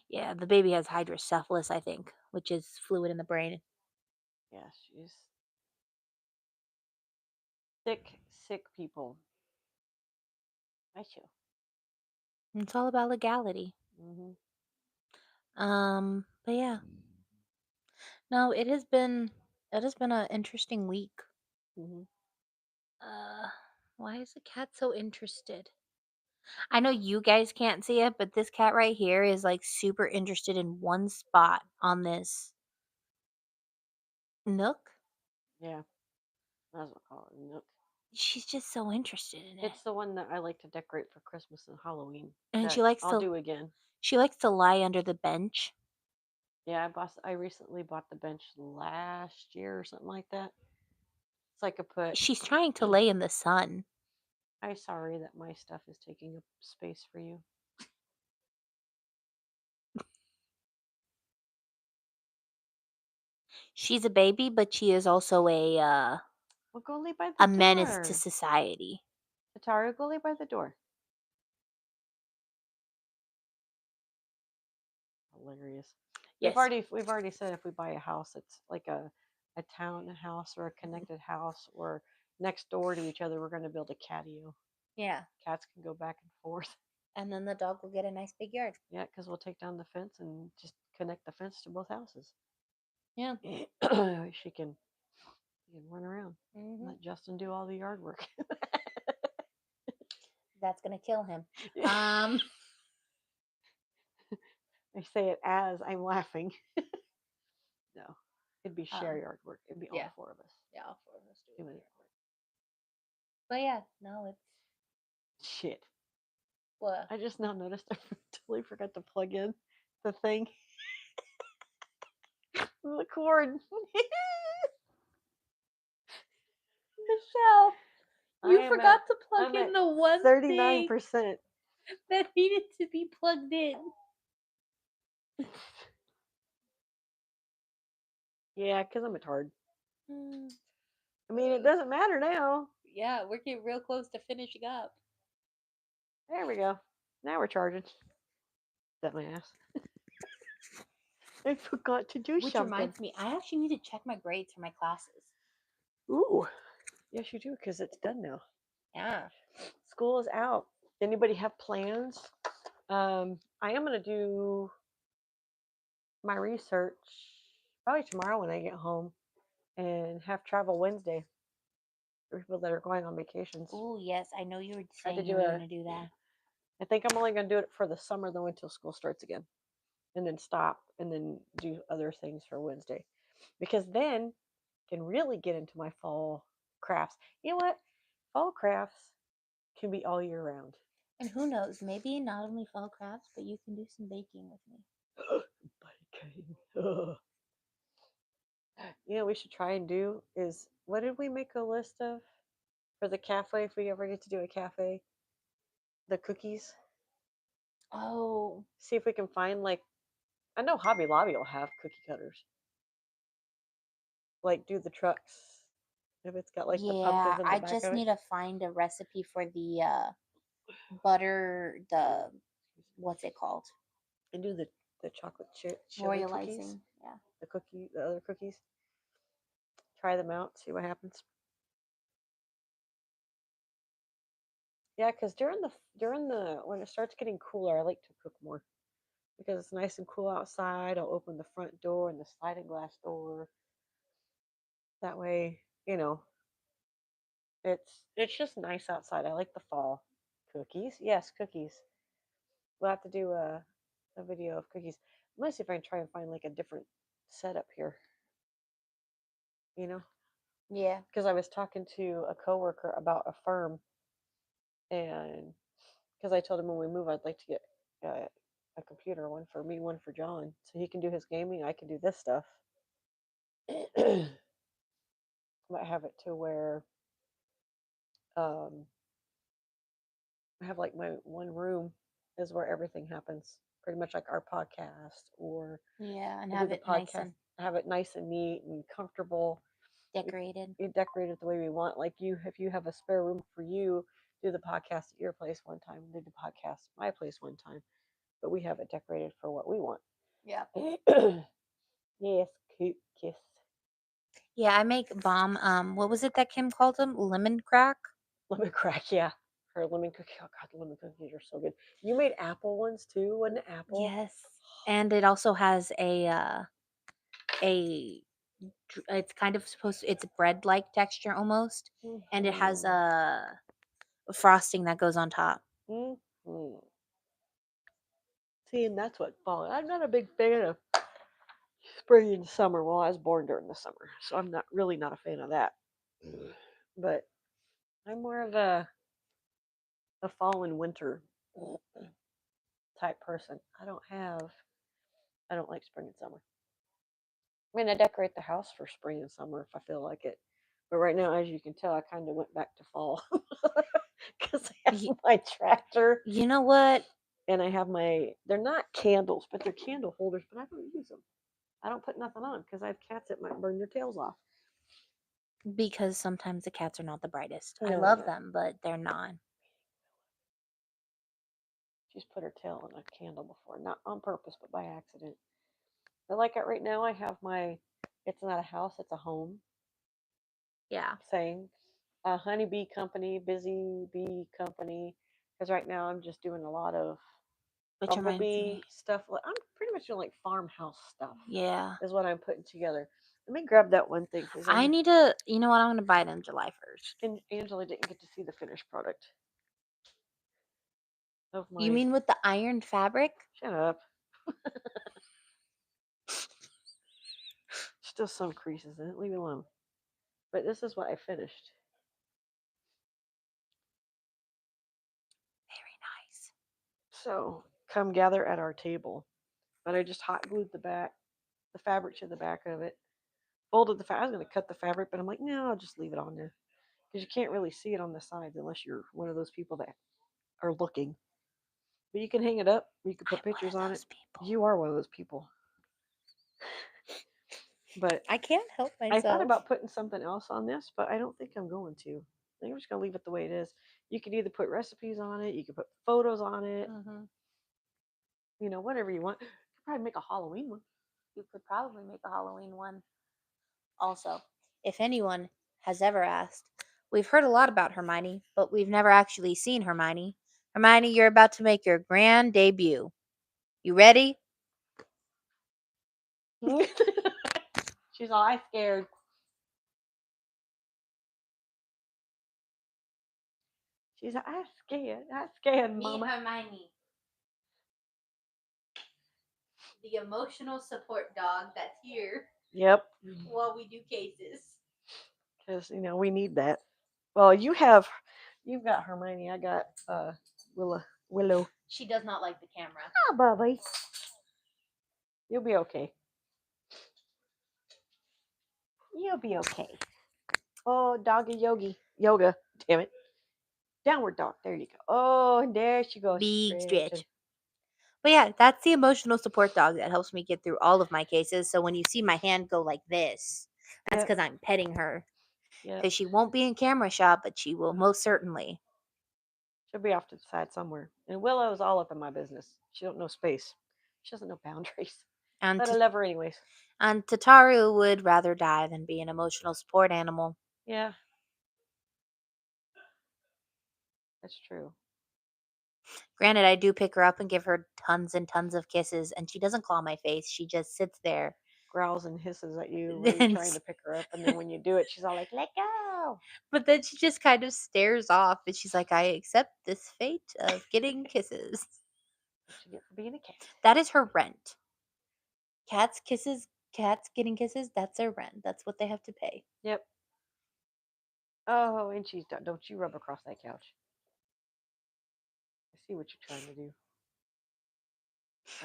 Yeah, the baby has hydrocephalus, I think, which is fluid in the brain. Yeah, she's sick people. I too. It's all about legality. Mhm. But yeah. No, it has been an interesting week. Mhm. Uh, why is the cat so interested? I know you guys can't see it, but this cat right here is like super interested in one spot on this nook. Yeah, that's what I call it. Nook. She's just so interested in it. It's the one that I like to decorate for Christmas and Halloween. And That I'll do again. she likes to lie under the bench. Yeah, I recently bought the bench last year or something like that. So I could put. She's trying to lay in the sun. I'm sorry that my stuff is taking up space for you. She's a baby, but she is also Well, go lay by the a door. menace to society. Tataru, go lay by the door. Hilarious. Yes. We've already said if we buy a house, it's like a townhouse or a connected house or next door to each other. We're going to build a catio. Yeah. Cats can go back and forth. And then the dog will get a nice big yard. Yeah, because we'll take down the fence and just connect the fence to both houses. Yeah. she can run around. Mm-hmm. Let Justin do all the yard work. That's gonna kill him. I say it as I'm laughing. No, it'd be share yard work. It'd be all four of us. Yeah, all four of us doing doing it. it. But yeah, no, it's Shit. what? I just now noticed I totally forgot to plug in the thing. The cord. Michelle, you I am forgot at- to plug I'm in at the one 39%. thing that needed to be plugged in. Yeah, because I'm a tard. Mm, I mean, it doesn't matter now. yeah, we're getting real close to finishing up. There we go. Now we're charging. That my ass. I forgot to do Which something. reminds me, I actually need to check my grades for my classes. Ooh. Yes, you do, because it's done now. Yeah. School is out. Anybody have plans? I am going to do my research probably tomorrow when I get home and have travel Wednesday for people that are going on vacations. Oh yes, I know you were Tried to saying do you were a- going to do that. I think I'm only going to do it for the summer though until school starts again. And then stop and then do other things for Wednesday. Because then I can really get into my fall crafts. You know what? Fall crafts can be all year round. And who knows, maybe not only fall crafts, but you can do some baking with me. Baking. You know, we should try and do is what did we make a list of for the cafe if we ever get to do a cafe? The cookies. Oh, See if we can find like I know Hobby Lobby will have cookie cutters. Like do the trucks. If it's got like the Yeah, pumpkins in the I back just of it. need to find a recipe for the butter, the what's it called? And do the chocolate chili cookies. Royalizing. Yeah. The other cookies. Try them out, see what happens. Yeah, because during the when it starts getting cooler, I like to cook more because it's nice and cool outside. I'll open the front door and the sliding glass door. That way, it's just nice outside. I like the fall. Cookies, yes, cookies. We'll have to do a video of cookies. I'm gonna see if I can try and find like a different setup here. You know, Yeah. because I was talking to a coworker about a firm, and because I told him when we move, I'd like to get a computer, one for me, one for John, so he can do his gaming. I can do this stuff. Might have it to where um, I have like my one room is where everything happens, pretty much like our podcast, or Yeah, and we do have the it nice podcast, and have it nice and neat and comfortable. decorated. We decorate it the way we want. Like you, if you have a spare room for you, do the podcast at your place one time, do the podcast at my place one time, but we have it decorated for what we want. Yeah. Yes, cute kiss. Yeah, I make bomb. What was it that Kim called them? Lemon crack. Lemon crack, yeah. Her lemon cookie. Oh god, the lemon cookies are so good. You made apple ones too, wasn't it apple? Yes, and it also has a it's kind of supposed to, it's bread like texture almost, and it has a frosting that goes on top. Mm-hmm. See, and that's what fall. I'm not a big fan of spring and summer. Well, I was born during the summer, so I'm not a fan of that. But I'm more of a fall and winter type person. I don't like spring and summer. I mean, I decorate the house for spring and summer if I feel like it. But right now, as you can tell, I kind of went back to fall because I have Y- my tractor You know what? and I have they're not candles, but they're candle holders, but I don't use them. I don't put nothing on because I have cats that might burn their tails off. Because sometimes the cats are not the brightest. I No, they're love not. them, but they're not. She's put her tail on a candle before, not on purpose, but by accident. But like it right now, I have it's not a house, it's a home Yeah. saying a honeybee company, busy bee company. Because right now I'm just doing a lot of Which reminds bumblebee me. stuff. I'm pretty much doing like farmhouse stuff, Yeah. is what I'm putting together. Let me grab that one thing because I need to, you know what? I'm going to buy it on July 1st. and Angela didn't get to see the finished product of You my. mean with the iron fabric? Shut up. Still some creases in it. Leave it alone. But this is what I finished. Very nice. So come gather at our table. But I just hot glued the fabric to the back of it. Folded the fabric. I was going to cut the fabric, but I'm like, no, I'll just leave it on there because you can't really see it on the sides unless you're one of those people that are looking. But you can hang it up. You can put pictures on it. People. You are one of those people. But I can't help I thought myself. about putting something else on this, but I don't think I'm going to. I think I'm just going to leave it the way it is. You could either put recipes on it, you could put photos on it, whatever you want. You could probably make a Halloween one. You could probably make a Halloween one. Also, if anyone has ever asked, we've heard a lot about Hermione, but we've never actually seen Hermione. Hermione, you're about to make your grand debut. You ready? She's all, I scared. She's like, I'm scared. I'm scared, Mama. Hermione. The emotional support dog that's here Yep. while we do cases. Because, we need that. Well, you've got Hermione. I got Willow. She does not like the camera. Ah, Bubby. You'll be okay. You'll be okay. Oh, doggy yoga. Damn it. Downward dog. There you go. Oh, and there she goes. Big stretch. But yeah, that's the emotional support dog that helps me get through all of my cases. So when you see my hand go like this, that's Yep. because I'm petting her. Yep. Because she won't be in camera shot, but she will most certainly. She'll be off to the side somewhere. And Willow's all up in my business. She don't know space. She doesn't know boundaries. And, But I love her anyways. and Tataru would rather die than be an emotional support animal. Yeah. That's true. Granted, I do pick her up and give her tons and tons of kisses, and she doesn't claw my face. She just sits there. Growls and hisses at you when you're trying to pick her up. And then when you do it, she's all like, let go. But then she just kind of stares off, and she's like, I accept this fate of getting kisses. What you get for being a cat. That is her rent. Cats getting kisses, that's their rent. That's what they have to pay. Yep. Oh, and she's done. Don't you rub across that couch. I see what you're trying to do.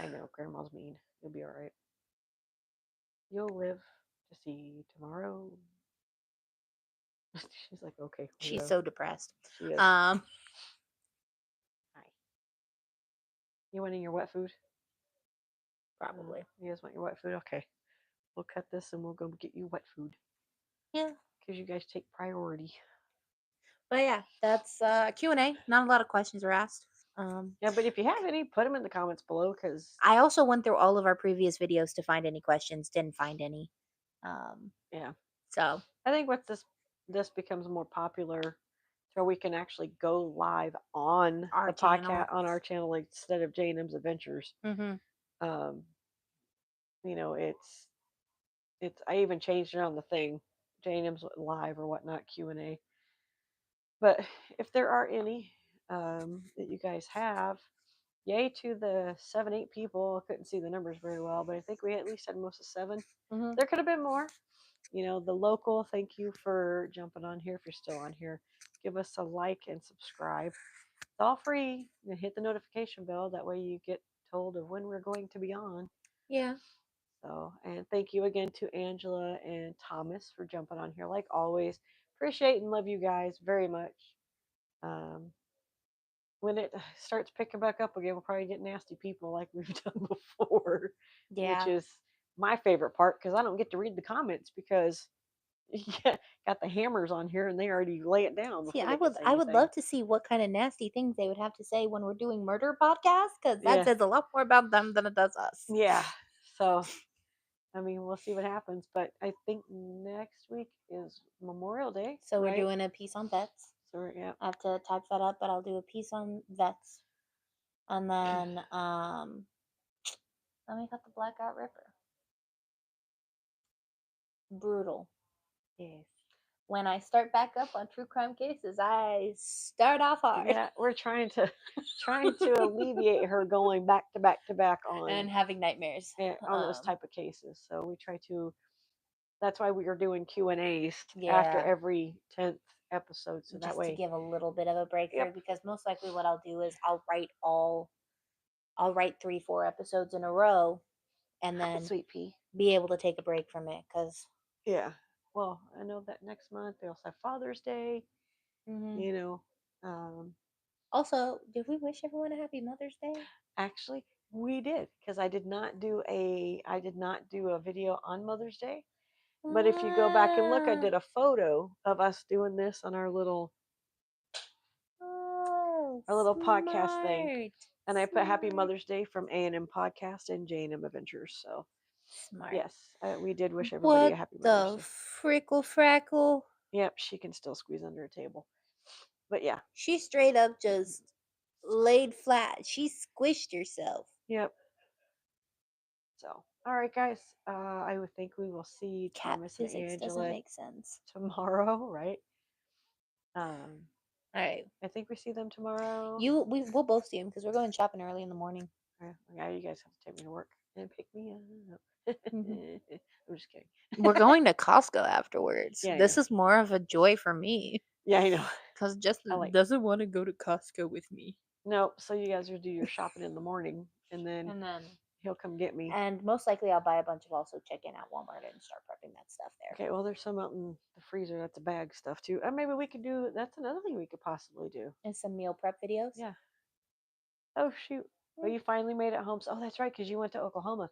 I know, Grandma's mean. You'll be all right. You'll live to see tomorrow. She's like, okay. She's Leo. so depressed. She is. Um, Hi. You wanting your wet food? probably. You guys want your wet food? Okay. We'll cut this and we'll go get you wet food. Yeah. Because you guys take priority. But yeah, that's Q&A. Not a lot of questions were asked. Yeah, but if you have any, put them in the comments below because I also went through all of our previous videos to find any questions. Didn't find any. yeah. So I think once this becomes more popular, so we can actually go live on Our the channel. podcast on our channel instead of J.A.M.'s Adventures. mhm. You know, it's I even changed it on the thing, J.A.M.'s live or whatnot Q&A. But if there are any that you guys have, yay to the 7-8 people. I couldn't see the numbers very well, but I think we at least had most of 7. Mhm. There could have been more. You know, the local, thank you for jumping on here. If you're still on here, give us a like and subscribe. It's all free. And hit the notification bell. That way you get told of when we're going to be on. Yeah. So, and thank you again to Angela and Thomas for jumping on here. Like always, appreciate and love you guys very much. When it starts picking back up again, we'll probably get nasty people like we've done before, which Yeah. is my favorite part because I don't get to read the comments because got the hammers on here and they already lay it down See, before they can say I would anything. love to see what kind of nasty things they would have to say when we're doing murder podcasts, because that Yeah. says a lot more about them than it does us. Yeah. So, I mean, we'll see what happens. But I think next week is Memorial Day. So we're right? doing a piece on vets. So, yeah. I have to type that up, but I'll do a piece on vets. And then let me cut the Blackout Ripper. Brutal. Yes. When I start back up on true crime cases, I start off hard. Yeah, we're trying to alleviate her going back to back to back on and having nightmares on those type of cases. So we try to. That's why we are doing Q&As after Yeah. every 10th episode. So just that way, to give a little bit of a breakthrough. Yep. Because most likely what I'll do is I'll write 3-4 episodes in a row, and then sweet pea. be able to take a break from it. Because Yeah. Well, I know that next month they also have Father's Day. You know. Also, did we wish everyone a happy Mother's Day? Actually, we did because I did not do a video on Mother's Day. But if you go back and look, I did a photo of us doing this on our little podcast thing, and I put Happy Mother's Day from A&M Podcast and J&M Adventures. So Smart. yes, we did wish everybody a happy Mother's Day. What the frickle frackle? Yep, she can still squeeze under a table. But yeah, She straight up just laid flat. She squished herself. yep. So, all right, guys. I would think we will see Cat Thomas and physics doesn't Angela make sense. tomorrow, right? All right. I think we see them tomorrow. We'll both see him because we're going shopping early in the morning. Yeah, you guys have to take me to work and pick me up. I'm just kidding. We're going to Costco afterwards. Yeah, I this know. is more of a joy for me Yeah, I know. because Justin like- doesn't want to go to Costco with me. No, so you guys will do your shopping in the morning, and then he'll come get me. And most likely I'll buy a bunch of also chicken at Walmart and start prepping that stuff there. Okay, well, there's some out in the freezer. That's a bag stuff too. Maybe we could do. That's another thing we could possibly do. And some meal prep videos. Yeah. Oh shoot! But you finally made it home. So, oh, that's right, because you went to Oklahoma.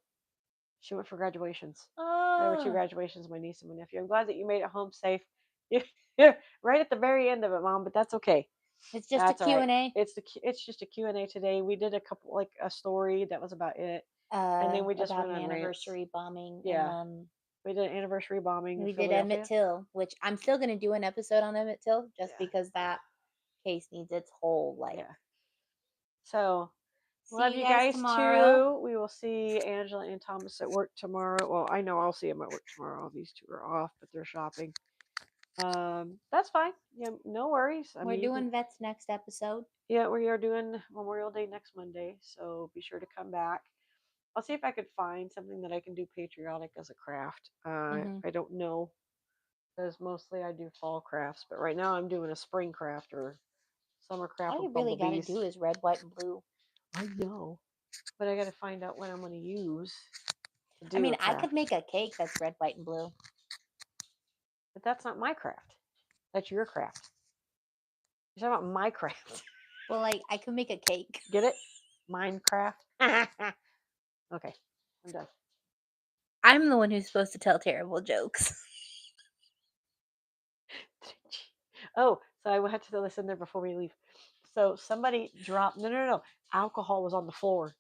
She went for graduations. There were 2 Oh, graduations, my niece and my nephew. I'm glad that you made it home safe. Right at the very end of it, Mom, but that's okay. it's just That's a all right. Q&A. It's just a Q&A today. We did a couple, like a story. That was about it. And then we just About went an on rants. anniversary bombing. Yeah. And then We did an anniversary bombing in we did Philadelphia. Emmett Till, which I'm still going to do an episode on Emmett Till just Yeah. because that case needs its whole, like. Yeah. So, See love you guys tomorrow. too. We will see Angela and Thomas at work tomorrow. Well, I know I'll see them at work tomorrow. These 2 are off, but they're shopping. That's fine. Yeah, no worries. I We're mean, you doing can, vets next episode. yeah, we are doing Memorial Day next Monday, so be sure to come back. I'll see if I could find something that I can do patriotic as a craft. I don't know, because mostly I do fall crafts, but right now I'm doing a spring craft or summer craft All you with really got to bumblebees. do is red, white, and blue. I know, but I got to find out what I'm going to use to do I mean, a I craft. could make a cake that's red, white, and blue. But that's not my craft. That's your craft. You're talking about my craft. Well, like, I could make a cake. Get it? Minecraft. Okay, I'm done. I'm the one who's supposed to tell terrible jokes. Oh, so I had to throw this in there before we leave. So somebody dropped, no. Alcohol was on the floor,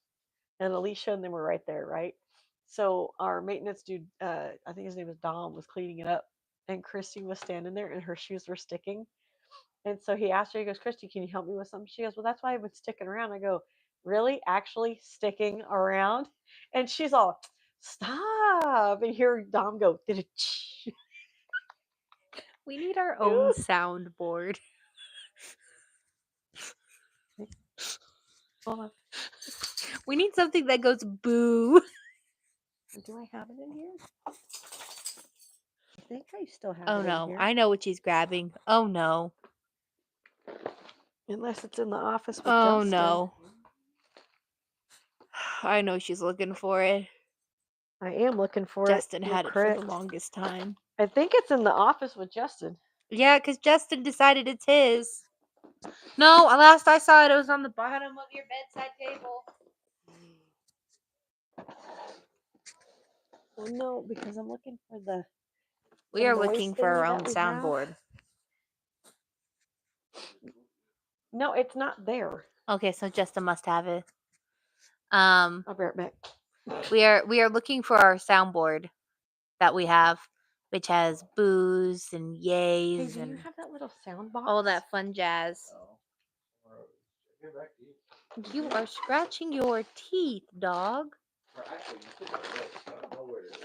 and Alicia and them were right there, right? So our maintenance dude, I think his name was Dom, was cleaning it up, and Christy was standing there, and her shoes were sticking. And so he asked her, he goes, Christy, can you help me with something? She goes, well, that's why I've been sticking around. I go, really? Actually sticking around? And she's all, stop. And hear Dom go, did it? We need our own soundboard. Hold on. We need something that goes boo. Do I have it in here? I think I still have Oh it in no, here. I know what she's grabbing. Oh no. Unless it's in the office with Oh Justin. no. I know she's looking for it. I am looking for Justin it. had it for the longest time. I think it's in the office with Justin. Yeah, because Justin decided it's his. No, last I saw it, it was on the bottom of your bedside table. Well, no, because I'm looking for the. We are noise looking for thing our that own we have. soundboard. No, it's not there. Okay, so Justin must have it. I'll be right back. We are looking for our soundboard that we have, which has boos and Hey, yays do you and have that little sound box? all that fun jazz. Get back to you. You are scratching your teeth, dog. Or actually, you took my notes. I don't know where it is.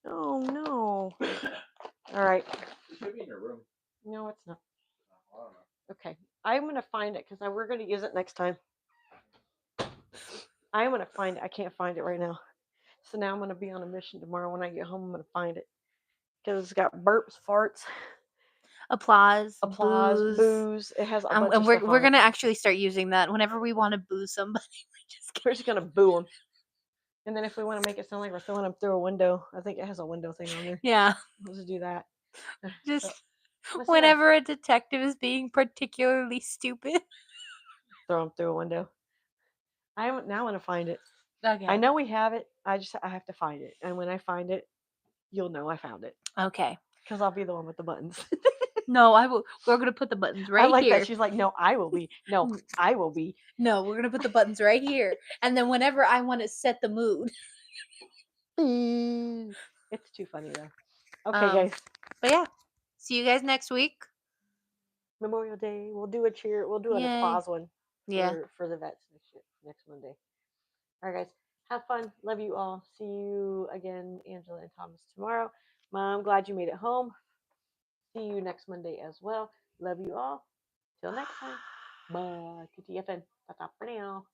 Oh no! All right. It should be in your room. No, it's not. I don't know. Okay, I'm gonna find it because we're gonna use it next time. I'm gonna find it. I can't find it right now. So now I'm gonna be on a mission tomorrow. When I get home, I'm gonna find it because it's got burps, farts, Applause, booze. It has a bunch and of stuff we're on gonna it. actually start using that whenever we want to boo somebody. We're just gonna boo them. And then if we want to make it sound like we're throwing them through a window, I think it has a window thing on there. Yeah, We'll just do that. just So, whenever a detective is being particularly stupid. throw them through a window. I now want to find it. Okay. I know we have it. I have to find it. And when I find it, you'll know I found it. Okay. Because I'll be the one with the buttons. No, I will. We're gonna put the buttons right I like here. that. She's like, no, I will be. No, I will be. No, we're gonna put the buttons right here, and then whenever I want to set the mood. It's too funny though. Okay, guys. But yeah, see you guys next week. Memorial Day. We'll do a cheer. We'll do an Yay. applause one Yeah. for the vets next Monday. All right, guys. Have fun. Love you all. See you again, Angela and Thomas, tomorrow. Mom, glad you made it home. See you next Monday as well. Love you all. Till next time. Bye. TTFN. Ta-ta for now.